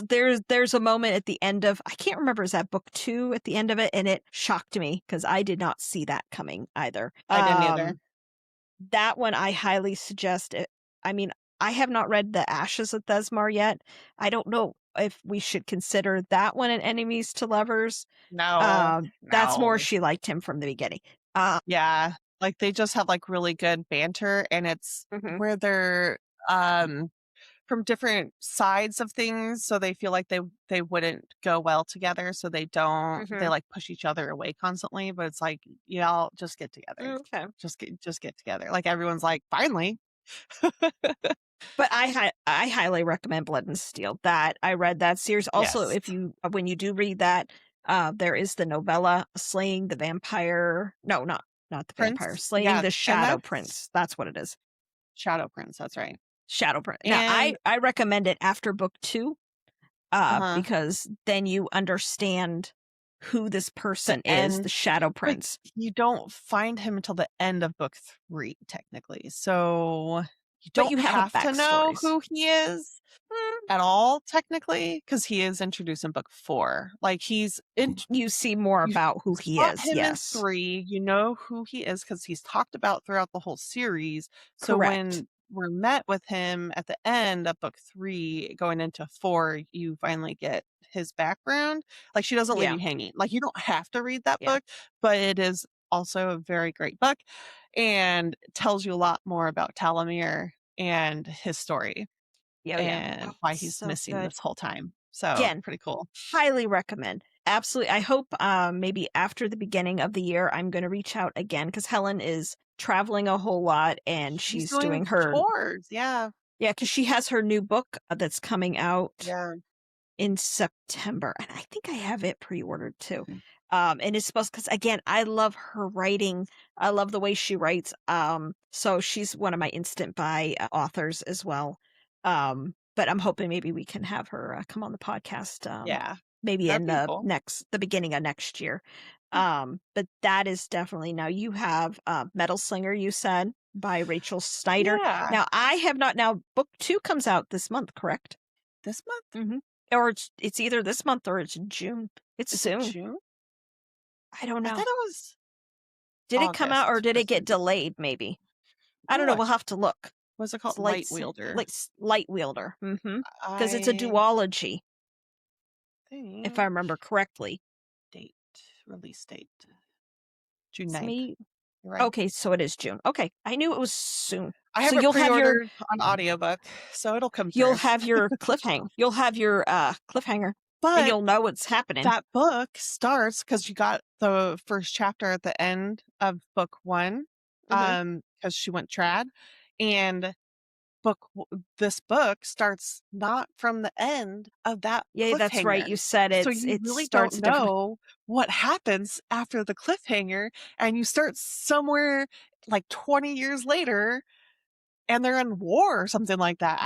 a moment at the end of, I can't remember, is that book 2 at the end of it, and it shocked me because I did not see that coming either. I didn't either. That one I highly suggest it. I mean, I have not read The Ashes of Thesmar yet. I don't know if we should consider that one an enemies to lovers. No. That's more she liked him from the beginning. Yeah. Like they just have like really good banter, and it's where they're from different sides of things, so they feel like they wouldn't go well together, so they don't they like push each other away constantly, but it's like, y'all just get together. Okay. Just get together. Like everyone's like, finally. But I highly recommend Blood and Steel. That I read that series. Also, Yes. when you do read that, there is the novella Slaying the Vampire. No, not the vampire. Slaying the Shadow Prince. That's what it is. Shadow Prince, that's right. Shadow Prince. Now, I recommend it after book 2, because then you understand who this person is, the Shadow Prince. You don't find him until the end of book 3, technically. So You But don't you have a have to know backstories. who he is at all, technically, because he is introduced in book 4. Like, You see more you about who he spot is. him in Yes. 3, you know who he is because he's talked about throughout the whole series. So Correct. when we're met with him at the end of book 3, going into 4, you finally get his background. Like, she doesn't leave Yeah. you hanging. Like, you don't have to read that Yeah. book, but it is also a very great book and tells you a lot more about Talamir and his story Yeah. Yeah. and Oh, why it's he's so missing good. this whole time. So Again, pretty cool. highly recommend. Absolutely. I hope maybe after the beginning of the year, I'm going to reach out again because Helen is traveling a whole lot and She's she's doing doing her, tours. Yeah. yeah, because she has her new book that's coming out Yeah. in September. And I think I have it pre-ordered too. And it's supposed, because again, I love her writing. I love the way she writes. So she's one of my instant buy authors as well. But I'm hoping maybe we can have her come on the podcast. Yeah. Maybe That'd in be cool. the beginning of next year. Mm. But that is definitely, now you have Metal Slinger, you said, by Rachel Snyder. Yeah. Now I have not, now book 2 comes out this month, correct? This month? Mm-hmm. Or it's either this month or it's June. It's Is it soon. June? I don't I know. thought it was Did it come out or August did for it some get reason. delayed? Maybe. I don't know. Look. We'll have to look. What's it It's called? Light Wielder. Light Wielder. Mm-hmm. Because it's a I duology, if I think remember correctly. release date, June It's 9th. me. You're right. Okay, so it is June. Okay, I knew it was soon. I So have it pre-ordered on audiobook, so it'll come you'll through. have your cliffhanger. You'll have your cliffhanger, and But you'll know what's happening. that book starts because you got the first chapter at the end of book 1, Mm-hmm. because she went trad, and this book starts not from the end of that Yeah, that's right. cliffhanger. You said So it you really starts don't a different. know what happens after the cliffhanger, and you start somewhere like 20 years later and they're in war or something like that.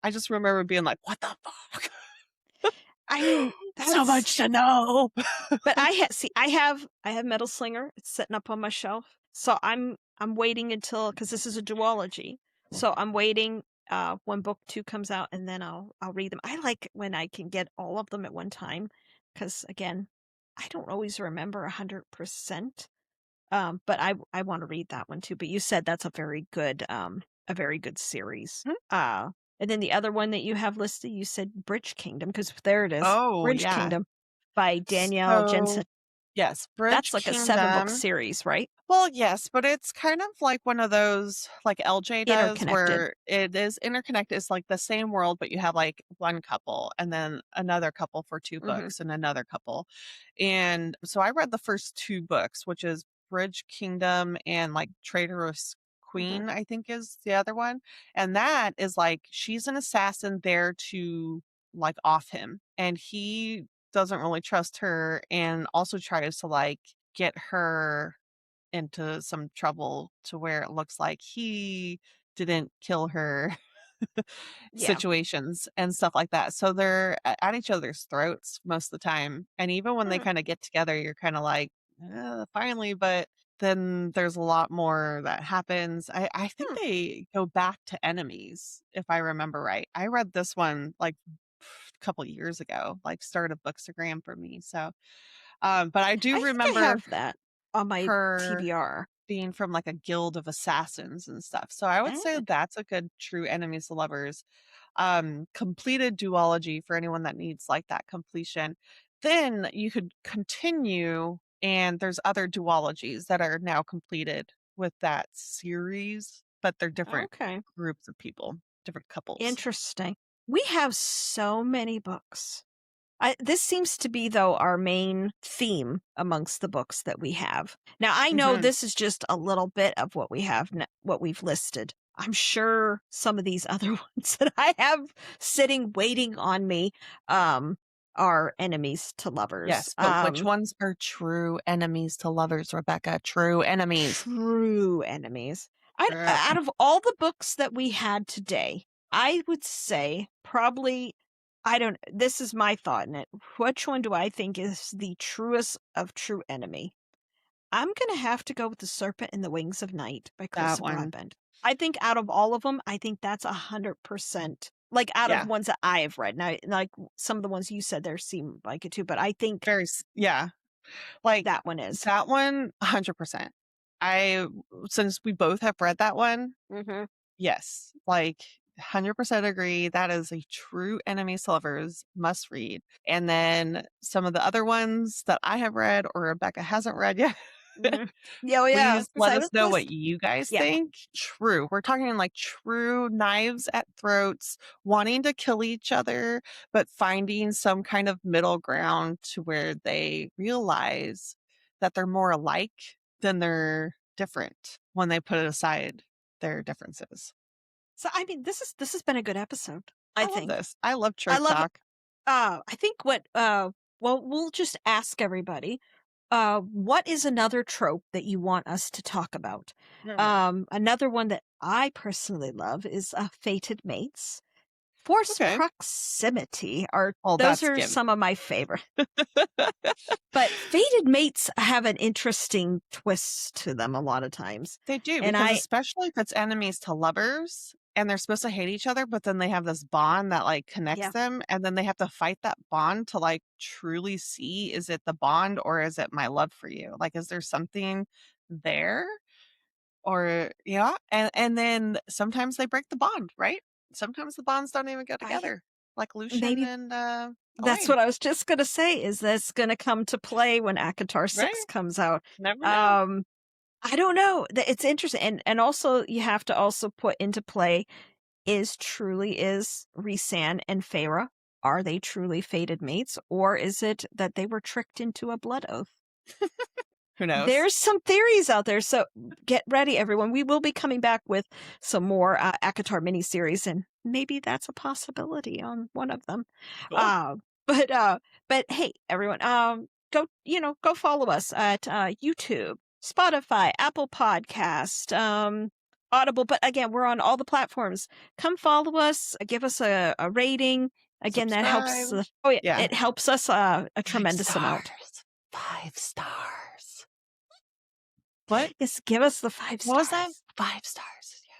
I just remember being like, what the fuck? I mean, So that's. much to know. But I have Metal Slinger. It's sitting up on my shelf. So I'm waiting until, because this is a duology. So I'm waiting when book 2 comes out, and then I'll read them. I like when I can get all of them at one time, because again, I don't always remember 100%. But I want to read that one too. But you said that's a very good series. Hmm? And then the other one that you have listed, you said Bridge Kingdom, because there it is, Oh, Bridge yeah. Kingdom by Danielle So, Jensen. yes, Bridge That's like a 7-book Kingdom. series, right? Well, yes, but it's kind of like one of those, like LJ does, Interconnected. where it is interconnected. It's like the same world, but you have like one couple and then another couple for 2 Mm-hmm. books and another couple. And so I read the first 2 books, which is Bridge Kingdom and like Traitorous Mm-hmm. Queen, I think is the other one. And that is like she's an assassin there to like off him. And he doesn't really trust her and also tries to like get her into some trouble to where it looks like he didn't kill her Yeah. situations and stuff like that. So they're at each other's throats most of the time. And even when they Hmm. kind of get together, you're kind of like, finally, but then there's a lot more that happens. I think Hmm. they go back to enemies, if I remember right. I read this one like a couple years ago, like started Bookstagram for me. So, but I I do think I remember have that on my her TBR. being from like a guild of assassins and stuff. So I would say Ah, that's a good true enemies to lovers. Completed duology for anyone that needs like that completion. Then you could continue, and there's other duologies that are now completed with that series, but they're different okay. groups of people, different couples. Interesting. We have so many books. This seems to be, though, our main theme amongst the books that we have. Now, I know Hmm. this is just a little bit of what we have, what we've listed. I'm sure some of these other ones that I have sitting waiting on me are enemies to lovers. Yes, but which ones are true enemies to lovers, Rebecca? True enemies. True enemies. Yeah. Out of all the books that we had today, I would say probably, I don't, this is my thought in it. Which one do I think is the truest of true enemy? I'm going to have to go with The Serpent and the Wings of Night by That Clarissa one. Broadbent. I think out of all of them, I think that's 100%. Like, out of Yeah, ones that I have read. Now, like, some of the ones you said there seem like it too, but I think yeah. Like, that one is. that one, 100%. I since we both have read that one, Mhm. yes, like, 100% agree. That is a true enemies to lovers must read. And then some of the other ones that I have read or Rebecca hasn't read yet, Mhm. Yeah, oh, yeah, I was please gonna let say, us know what list you guys yeah. think. True. We're talking like true knives at throats, wanting to kill each other, but finding some kind of middle ground to where they realize that they're more alike than they're different when they put aside their differences. So, I mean, this has been a good episode, I I love think. this. I love I trope love talk. I think well, we'll just ask everybody, what is another trope that you want us to talk about? Mm, Another one that I personally love is, fated mates. Force okay. proximity are Well, those that's are given. some of my favorite. But fated mates have an interesting twist to them a lot of times. They do, And because I especially if it's enemies to lovers and they're supposed to hate each other, but then they have this bond that like connects yeah, them, and then they have to fight that bond to like truly see, is it the bond or is it my love for you? Like, is there something there? Or yeah, and then sometimes they break the bond, right? Sometimes the bonds don't even go I together, like Lucian maybe and that's Elaine, what I was just gonna say, is this gonna come to play when ACOTAR right? 6 comes out? Never know. Um, I don't know. It's interesting, and also you have to also put into play, is Rhysand and Feyre, are they truly fated mates, or is it that they were tricked into a blood oath? Who knows? There's some theories out there, so get ready, everyone. We will be coming back with some more ACOTAR miniseries, and maybe that's a possibility on one of them. Cool. Uh, but but hey, everyone, go go follow us at YouTube, Spotify, Apple Podcast, Audible. But again, we're on all the platforms. Come follow us, give us a rating. Again, that helps. Subscribe. Oh yeah, Yeah. it helps us a Five tremendous amount. stars. 5 stars. What? Yes, give us the five What was that? stars. 5 stars. Yeah.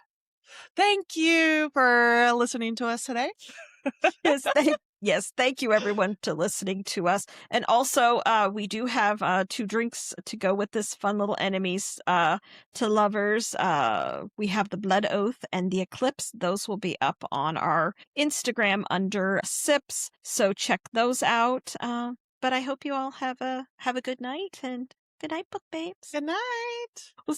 Thank you for listening to us today. Thank you everyone to listening to us. And also we do have 2 drinks to go with this fun little enemies to lovers. We have the Blood Oath and the Eclipse. Those will be up on our Instagram under Sips, so check those out. But I hope you all have a good night, and good night, book babes. Good night. We'll